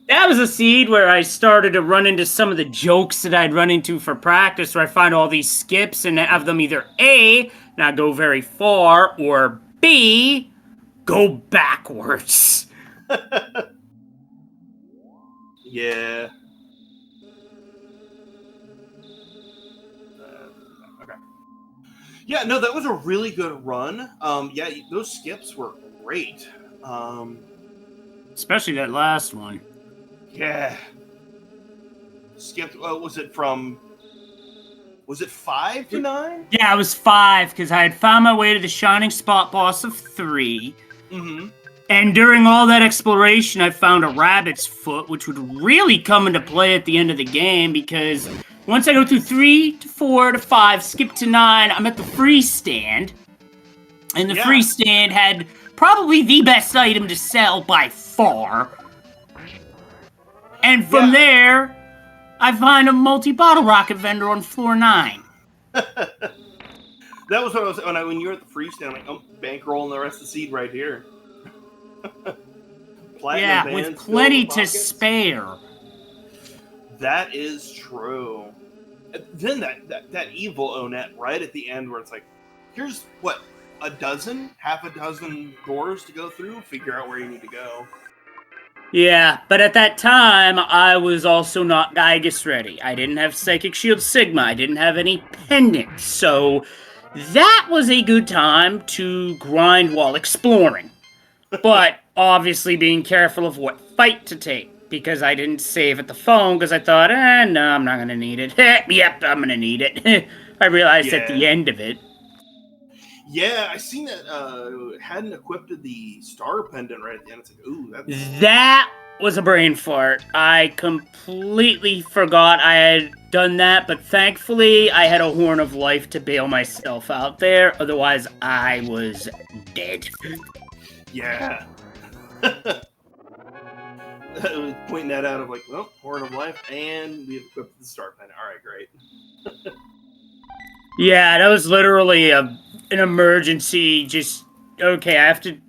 that was a seed where I started to run into some of the jokes that I'd run into for practice, where I find all these skips and have them either A, not go very far, or B, go backwards. Yeah. Okay. Yeah, no, that was a really good run. Yeah, those skips were great. Especially that last one. Yeah. Skipped, was it from Was it 5 to 9? Yeah, it was 5 because I had found my way to the Shining Spot boss of 3. Mm-hmm. And during all that exploration, I found a rabbit's foot, which would really come into play at the end of the game because once I go through 3 to 4 to 5, skip to 9, I'm at the free stand. And the free stand had probably the best item to sell by far. And from there, I find a multi-bottle rocket vendor on floor 9. That was what I was when you were at the free stand. I'm like, I'm bankrolling the rest of the seed right here. Yeah, with plenty to spare. That is true. Then that evil Onett right at the end where it's like, here's what, half a dozen doors to go through, figure out where you need to go. Yeah, but at that time, I was also not Gygus ready. I didn't have Psychic Shield Sigma. I didn't have any pendants. So that was a good time to grind while exploring. But obviously being careful of what fight to take. Because I didn't save at the phone because I thought, no, I'm not going to need it. Yep, I'm going to need it. I realized at the end of it. Yeah, I seen that hadn't equipped the star pendant right at the end. It's like, ooh, that was a brain fart. I completely forgot I had done that, but thankfully I had a Horn of Life to bail myself out there. Otherwise, I was dead. Yeah. Pointing that out of like, well, Horn of Life, and we have equipped the star pendant. All right, great. Yeah, that was literally an emergency. Just, okay, I have to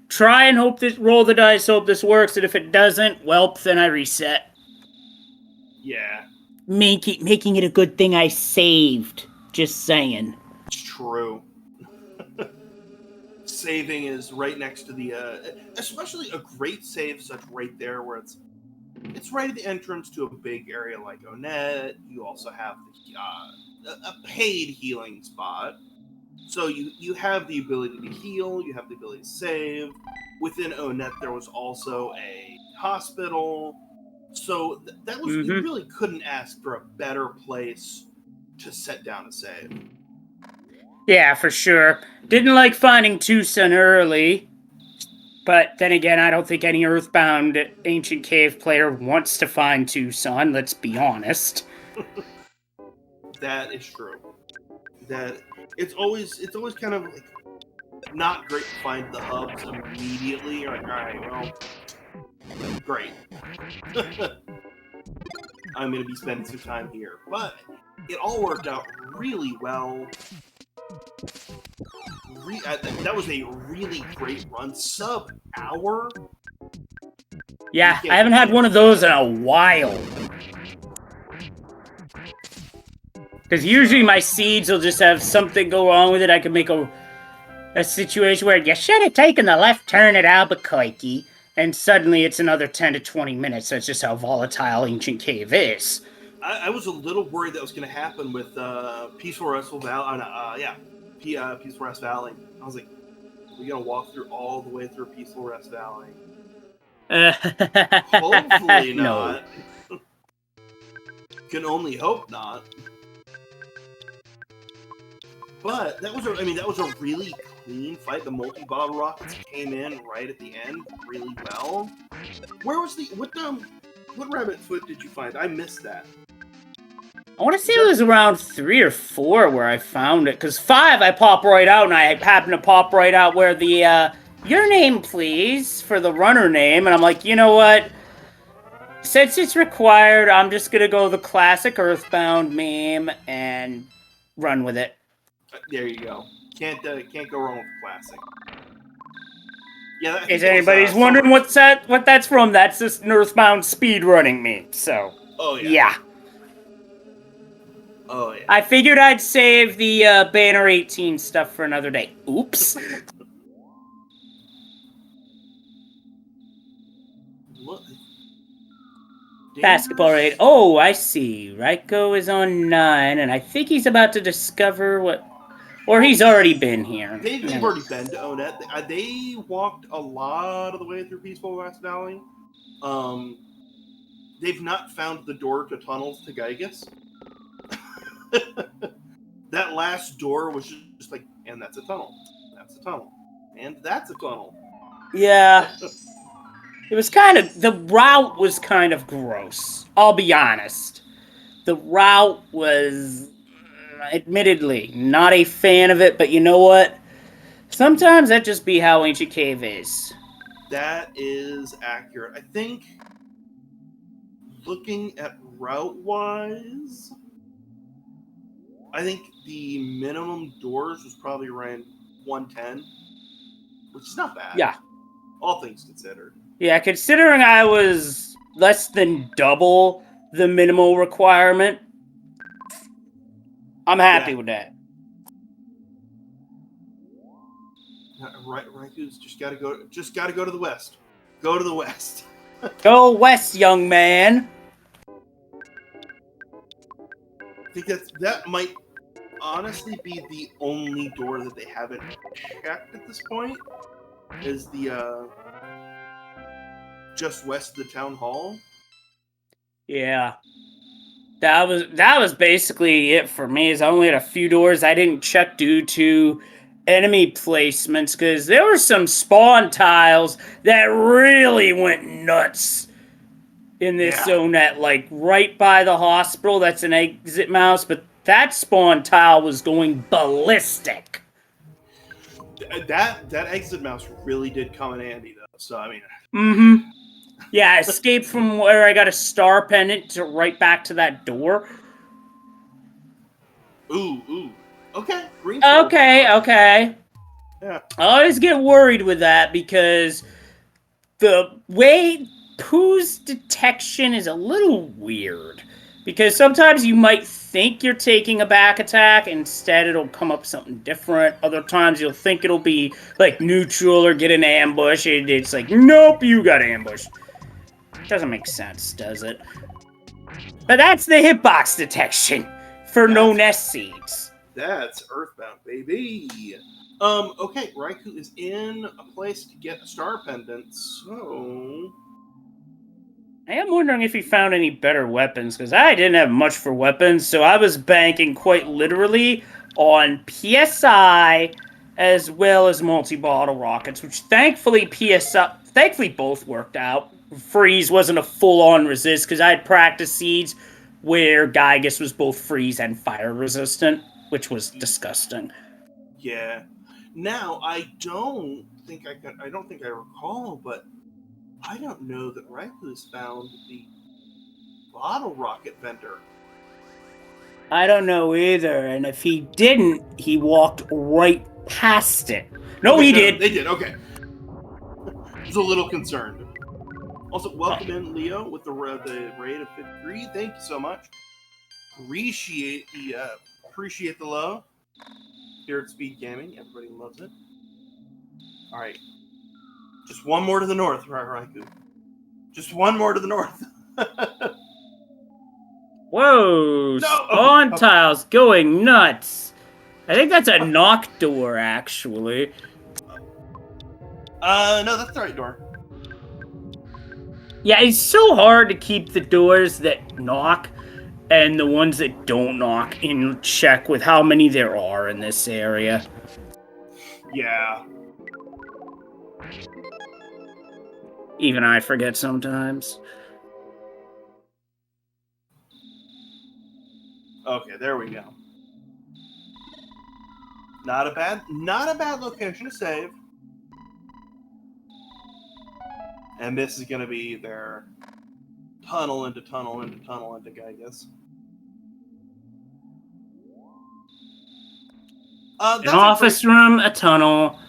try and roll the dice, hope this works, and if it doesn't, well, then I reset. Yeah. Making it a good thing I saved. Just saying. It's true. Saving is right next to the, especially a great save such right there where it's right at the entrance to a big area like Onett. You also have a paid healing spot. So you have the ability to heal, you have the ability to save. Within Onett, there was also a hospital. So that was, you really couldn't ask for a better place to set down a save. Yeah, for sure. Didn't like finding Tucson early. But then again, I don't think any Earthbound Ancient Cave player wants to find Tucson, let's be honest. That is true. That it's always kind of like not great to find the hubs immediately. You're like, all right, well, great. I'm going to be spending some time here. But it all worked out really well. That was a really great run. Sub-hour. Yeah, I haven't had one of those in a while. Because usually my seeds will just have something go wrong with it. I can make a situation where you should have taken the left turn at Albuquerque. And suddenly it's another 10 to 20 minutes. That's just how volatile Ancient Cave is. I was a little worried that was going to happen with Peaceful Rest Valley. Peaceful Rest Valley. I was like, are we going to walk through all the way through Peaceful Rest Valley? Hopefully not. No. Can only hope not. But that was a really clean fight. The multi-bottle rockets came in right at the end really well. Where was what rabbit foot did you find? I missed that. I want to say it was around 3 or 4 where I found it. Because 5, I pop right out, and I happen to pop right out where the, your name, please, for the runner name. And I'm like, you know what? Since it's required, I'm just going to go the classic Earthbound meme and run with it. There you go. Can't go wrong with classic. Yeah. If anybody's wondering what that's from, that's this Earthbound speedrunning meme. So. Oh yeah. Yeah. Oh yeah. I figured I'd save the Banner 18 stuff for another day. Oops. Basketball raid. Oh, I see. Raiko is on 9, and I think he's about to discover what... Or he's already been here. They've already been to Onett. They walked a lot of the way through Peaceful West Valley. They've not found the door to tunnels to Gygus. That last door was just like, and that's a tunnel. That's a tunnel. And that's a tunnel. Yeah. It was kind of, the route was kind of gross. I'll be honest. The route was, admittedly, not a fan of it, but you know what? Sometimes that just be how Ancient Cave is. That is accurate. I think, looking at route-wise, I think the minimum doors was probably around 110, which is not bad. Yeah. All things considered. Yeah, considering I was less than double the minimal requirement, I'm happy with that. Raiku's just gotta go to the west. Go to the west. Go west, young man. I think that might honestly be the only door that they haven't checked at this point. Is the just west of the town hall. Yeah. That was basically it for me. Is I only had a few doors I didn't check due to enemy placements, because there were some spawn tiles that really went nuts in this zone. That, like, right by the hospital, that's an exit mouse, but that spawn tile was going ballistic. That exit mouse really did come in handy, though. So I mean. Mm-hmm. Yeah, I escaped from where I got a star pendant to right back to that door. Ooh. Okay. Okay. Yeah. I always get worried with that because the way Pooh's detection is a little weird. Because sometimes you might think you're taking a back attack, instead it'll come up something different. Other times you'll think it'll be like neutral or get an ambush, and it's like, nope, you got ambushed. Doesn't make sense, does it? But that's the hitbox detection for no nest seeds. That's Earthbound, baby. Okay, Raikou is in a place to get a star pendant, so I am wondering if he found any better weapons, because I didn't have much for weapons, so I was banking quite literally on PSI as well as multi-bottle rockets, which thankfully both worked out. Freeze wasn't a full-on resist, because I had practice seeds where Gygus was both freeze and fire resistant, which was disgusting. Yeah. Now, I don't think I recall, but I don't know that Raikou has found the bottle rocket vendor. I don't know either, and if he didn't, he walked right past it. No, he did. They did, okay. I was a little concerned. Also, welcome in, Leo, with the raid of 53. Thank you so much. Appreciate the love here at SpeedGaming. Everybody loves it. All right. Just one more to the north, Raikou. Just one more to the north. Whoa! No! Spawn tiles going nuts. I think that's a knock door, actually. No, that's the right door. Yeah, it's so hard to keep the doors that knock and the ones that don't knock in check with how many there are in this area. Yeah. Even I forget sometimes. Okay, there we go. Not a bad location to save. And this is gonna be their tunnel into Gygus. An office room, a tunnel,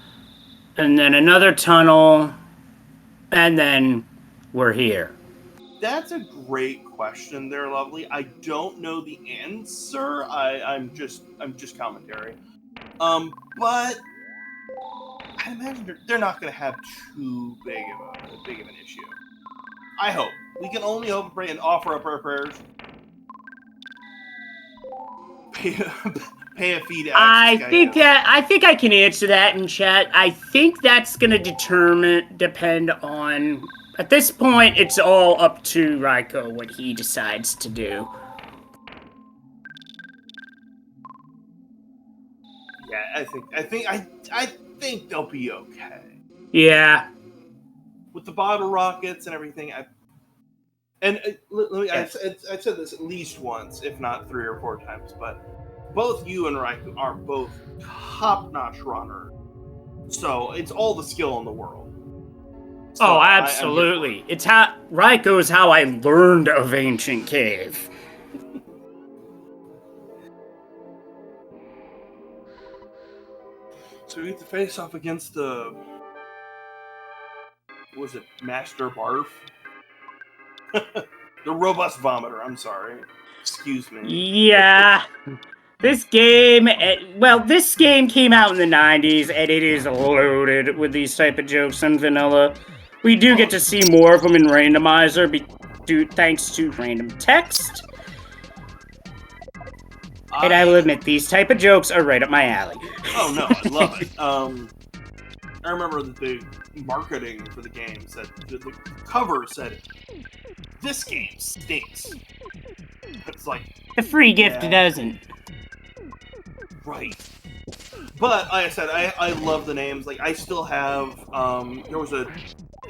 and then another tunnel, and then we're here. That's a great question there, Lovely. I don't know the answer. I'm just commentary. But I imagine they're not going to have too big of an issue. I hope. We can only hope and pray and offer up our prayers. Pay a fee to access I think I can answer that in chat. I think that's going to depend on... At this point, it's all up to Raikou what he decides to do. Yeah, I think they'll be okay. Yeah. With the bottle rockets and everything, I've said this at least once, if not 3 or 4 times, but both you and Raikou are both top-notch runners. So it's all the skill in the world. So Absolutely. It's how Raikou is how I learned of Ancient Cave. So we get to face off against the... Was it Master Barf? The Robust Vomiter, I'm sorry. Excuse me. Yeah. This game came out in the 90s, and it is loaded with these type of jokes on vanilla. We do get to see more of them in Randomizer, thanks to random text. And I will admit, these type of jokes are right up my alley. Oh no, I love it. I remember that the marketing for the game said, the cover said, "This game stinks." It's like... The free gift doesn't. Right. But, like I said, I love the names. Like, I still have, there was a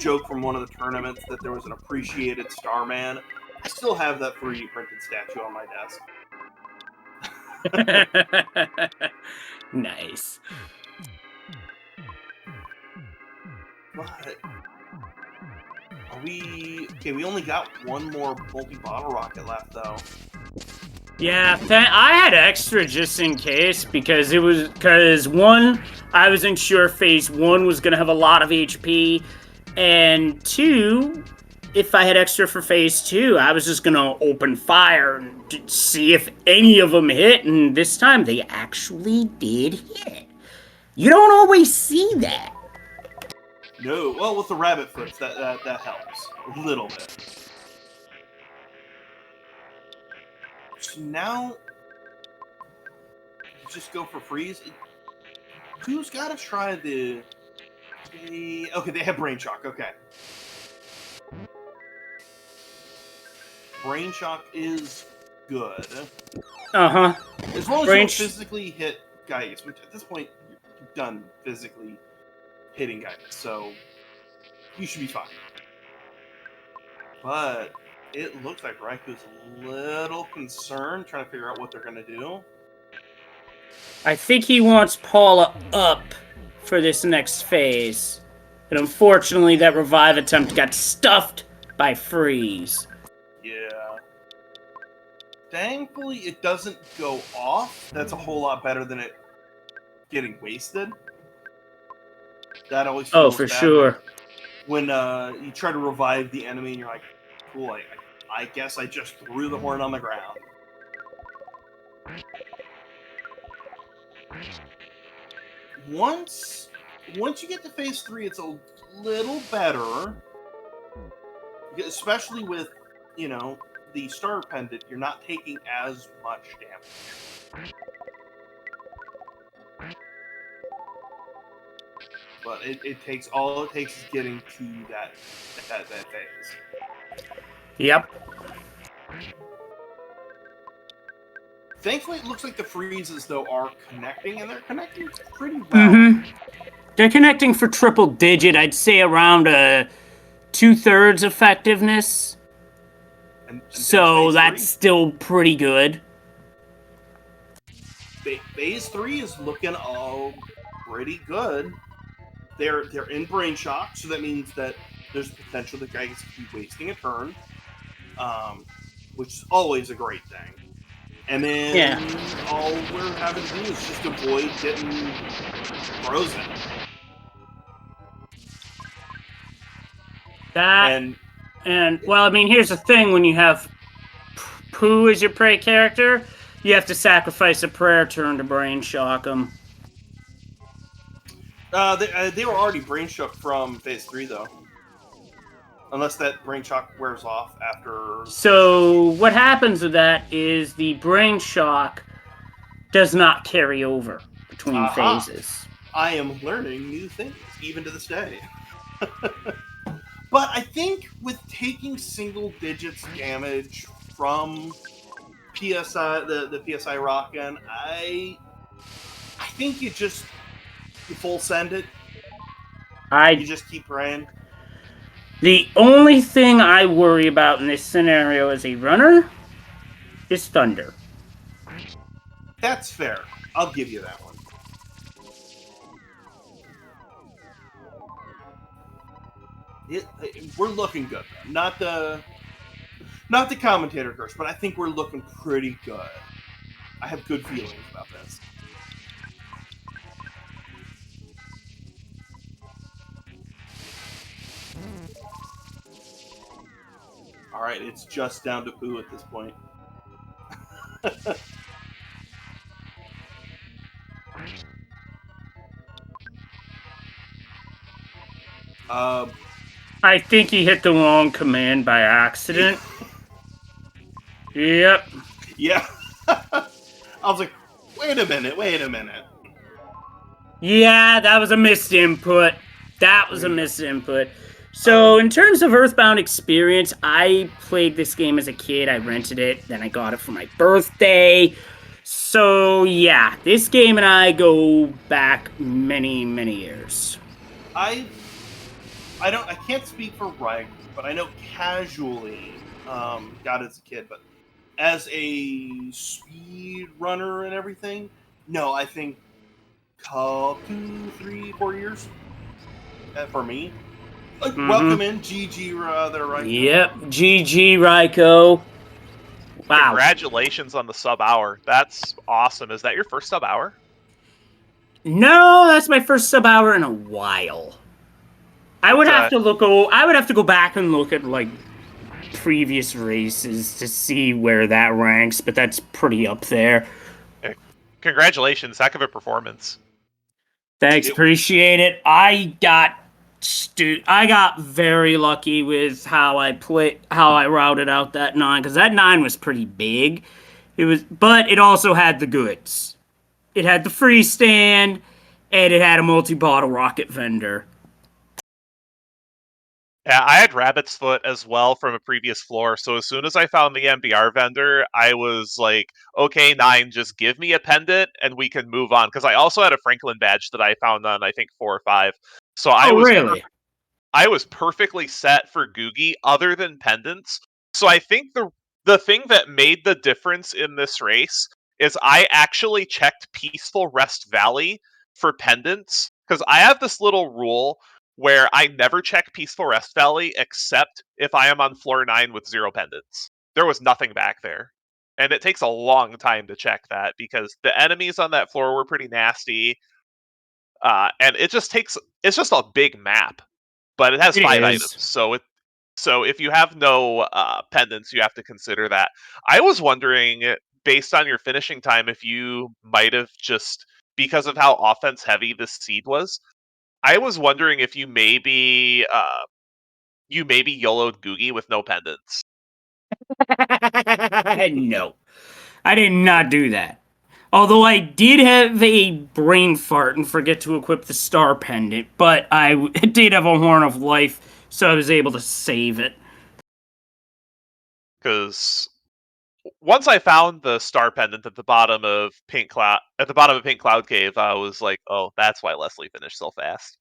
joke from one of the tournaments that there was an appreciated Starman. I still have that 3D printed statue on my desk. Nice. But we only got one more multi-bottle rocket left, though. Yeah, I had extra just in case, because one, I wasn't sure phase 1 was gonna have a lot of HP, and 2, if I had extra for phase 2, I was just gonna open fire and see if any of them hit, and this time they actually did hit. You don't always see that. No, well, with the rabbit foots, that helps a little bit. So now, just go for freeze. Who's got to try the... Okay, they have Brain Shock, okay. Brain Shock is good. Uh-huh. As long as you don't physically hit Gaius, which at this point, you're done physically hitting Gaius, so you should be fine. But it looks like Raikou's a little concerned, trying to figure out what they're going to do. I think he wants Paula up for this next phase. And unfortunately, that revive attempt got stuffed by freeze. Yeah. Thankfully, it doesn't go off. That's a whole lot better than it getting wasted. That always feels for bad sure. When you try to revive the enemy and you're like, cool, I guess I just threw the horn on the ground. Once you get to phase 3, it's a little better. Especially with, the starter pendant, you're not taking as much damage. But all it takes is getting to that phase. Yep. Thankfully, it looks like the freezes, though, are connecting, and they're connecting pretty well. Mm-hmm. They're connecting for triple digit, I'd say around 2/3 effectiveness. And so that's still pretty good. Phase 3 is looking pretty good. They're in Brain Shock, so that means that there's potential that guys could be wasting a turn, which is always a great thing. And then all we're having to do is just avoid getting frozen. Well, I mean, here's the thing: when you have Pooh as your prey character, you have to sacrifice a prayer turn to Brain Shock them. They were already Brain Shock from phase 3, though. Unless that Brain Shock wears off after... So, what happens with that is the Brain Shock does not carry over between phases. I am learning new things, even to this day. But I think with taking single digits damage from PSI, the PSI Rockin', I think you full send it. You just keep praying. The only thing I worry about in this scenario as a runner is thunder. That's fair. I'll give you that one. We're looking good. Not the commentator curse, but I think we're looking pretty good. I have good feelings about this. All right, it's just down to poo at this point. I think he hit the wrong command by accident. Yep. Yeah. I was like, wait a minute. Yeah, that was a missed input. So, in terms of Earthbound experience, I played this game as a kid. I rented it, then I got it for my birthday. So, yeah, this game and I go back many, many years. I can't speak for Ryan, but I know casually got it as a kid, but as a speed runner and everything, no, I think 2, 3, 4 years for me. Welcome in, GG there, right? Yep, GG Ryko. Wow. Congratulations on the sub hour. That's awesome. Is that your first sub hour? No, that's my first sub hour in a while. I would have to go back and look at like previous races to see where that ranks, but that's pretty up there. Congratulations, heck of a performance. Thanks, appreciate it. I got very lucky with how I routed out that 9, because that 9 was pretty big. But it also had the goods. It had the free stand, and it had a multi-bottle rocket vendor. Yeah, I had Rabbit's Foot as well from a previous floor, so as soon as I found the MBR vendor, I was like, okay, 9, just give me a pendant and we can move on. Because I also had a Franklin badge that I found on, I think, 4 or 5. So I was perfectly set for Googie other than pendants. So I think the thing that made the difference in this race is I actually checked Peaceful Rest Valley for pendants, because I have this little rule where I never check Peaceful Rest Valley except if I am on floor 9 with 0 pendants. There was nothing back there. And it takes a long time to check that because the enemies on that floor were pretty nasty. And it's just a big map. But it has 5 items. So if you have no pendants, you have to consider that. I was wondering, based on your finishing time, if you might have just, because of how offense heavy this seed was, I was wondering if you maybe YOLO'd Googie with no pendants. No, I did not do that. Although I did have a brain fart and forget to equip the star pendant, but I did have a Horn of Life, so I was able to save it. Because once I found the star pendant at the bottom of Pink Cloud Cave, I was like, oh, that's why Leslie finished so fast.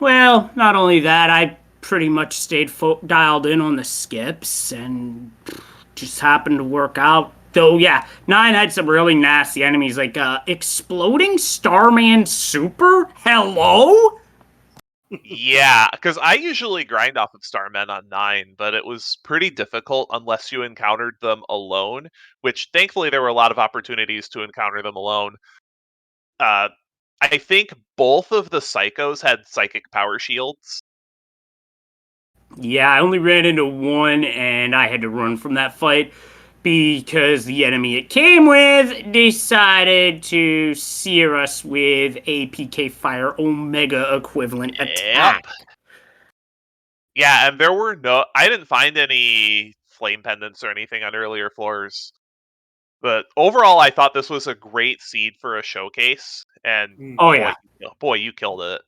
Well, not only that, I pretty much stayed dialed in on the skips and just happened to work out. Though, yeah, 9 had some really nasty enemies, like Exploding Starman Super? Hello? Yeah, because I usually grind off of Starmen on 9, but it was pretty difficult unless you encountered them alone, which thankfully there were a lot of opportunities to encounter them alone. I think both of the Psychos had psychic power shields. Yeah, I only ran into one, and I had to run from that fight because the enemy it came with decided to sear us with a PK Fire Omega equivalent attack. Yeah, and I didn't find any flame pendants or anything on earlier floors. But overall, I thought this was a great seed for a showcase, and boy, you killed it.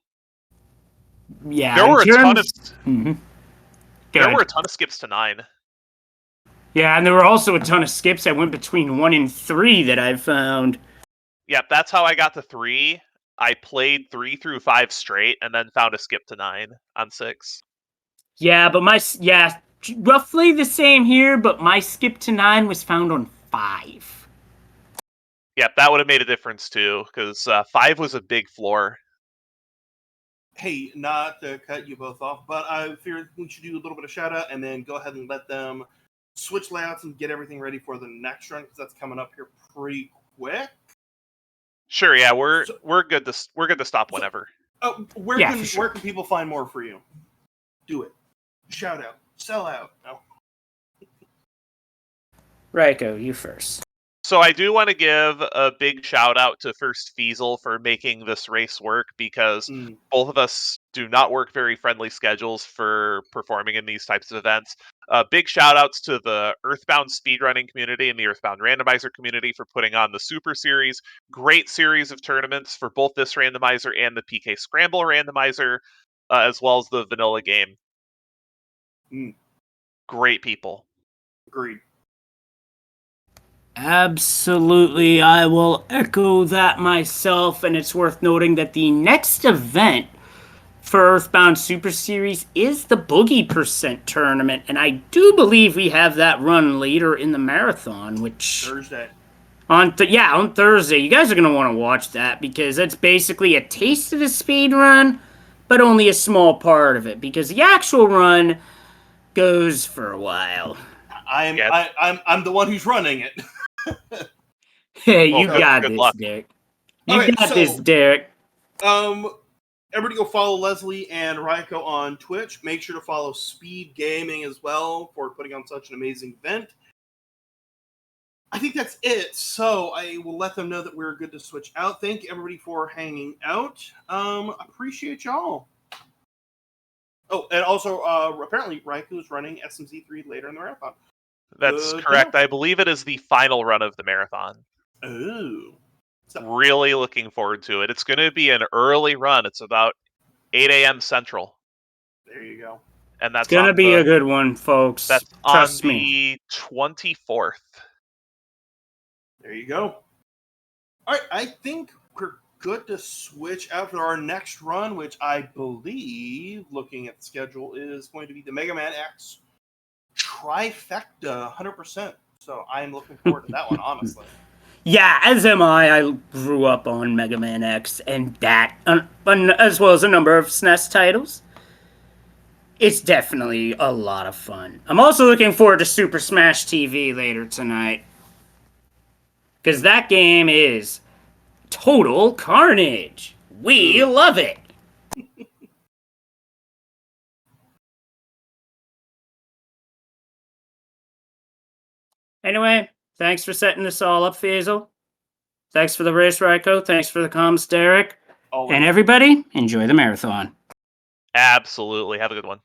Yeah, there were a ton of skips to 9. Yeah, and there were also a ton of skips that went between 1 and 3 that I found. Yep, that's how I got to 3. I played 3 through 5 straight, and then found a skip to 9 on 6. Yeah, but roughly the same here, but my skip to 9 was found on 5. Yep, that would have made a difference too, because 5 was a big floor. Hey, not to cut you both off, but I figured we should do a little bit of shout out and then go ahead and let them switch layouts and get everything ready for the next run because that's coming up here pretty quick. Sure, yeah, we're good to stop whenever. Where can people find more for you? Do it. Shout out. Sell out. No. Raiko, you first. So I do want to give a big shout out to First Feasel for making this race work, because both of us do not work very friendly schedules for performing in these types of events. Big shout outs to the Earthbound speedrunning community and the Earthbound Randomizer community for putting on the Super Series. Great series of tournaments for both this randomizer and the PK Scramble randomizer, as well as the vanilla game. Great people. Agreed. Absolutely, I will echo that myself, and it's worth noting that the next event for Earthbound Super Series is the Boogie Percent Tournament, and I do believe we have that run later in the marathon, which... Thursday. On Thursday. You guys are going to want to watch that, because that's basically a taste of the speed run, but only a small part of it, because the actual run goes for a while. I'm the one who's running it. Hey, you got this, luck. Derek. You got this, Derek. Everybody go follow Leslie and Raiko on Twitch. Make sure to follow SpeedGaming as well for putting on such an amazing event. I think that's it. So I will let them know that we're good to switch out. Thank everybody for hanging out. Appreciate y'all. Oh, and also, apparently Raiko is running SMZ3 later in the marathon. That's correct. I believe it is the final run of the marathon. Oh. Really looking forward to it. It's going to be an early run. It's about 8 a.m. Central. There you go. And that's going to be a good one, folks. That's Trust on me. the 24th. There you go. All right, I think we're good to switch out for our next run, which I believe, looking at the schedule, is going to be the Mega Man X trifecta 100%. So I'm looking forward to that one, honestly. Yeah, as am I. I grew up on Mega Man X and that, as well as a number of SNES titles. It's definitely a lot of fun. I'm also looking forward to Super Smash TV later tonight, because that game is total carnage. We love it. Anyway, thanks for setting this all up, Faisal. Thanks for the race, Raiko. Thanks for the comms, Derek. Always. And everybody, enjoy the marathon. Absolutely. Have a good one.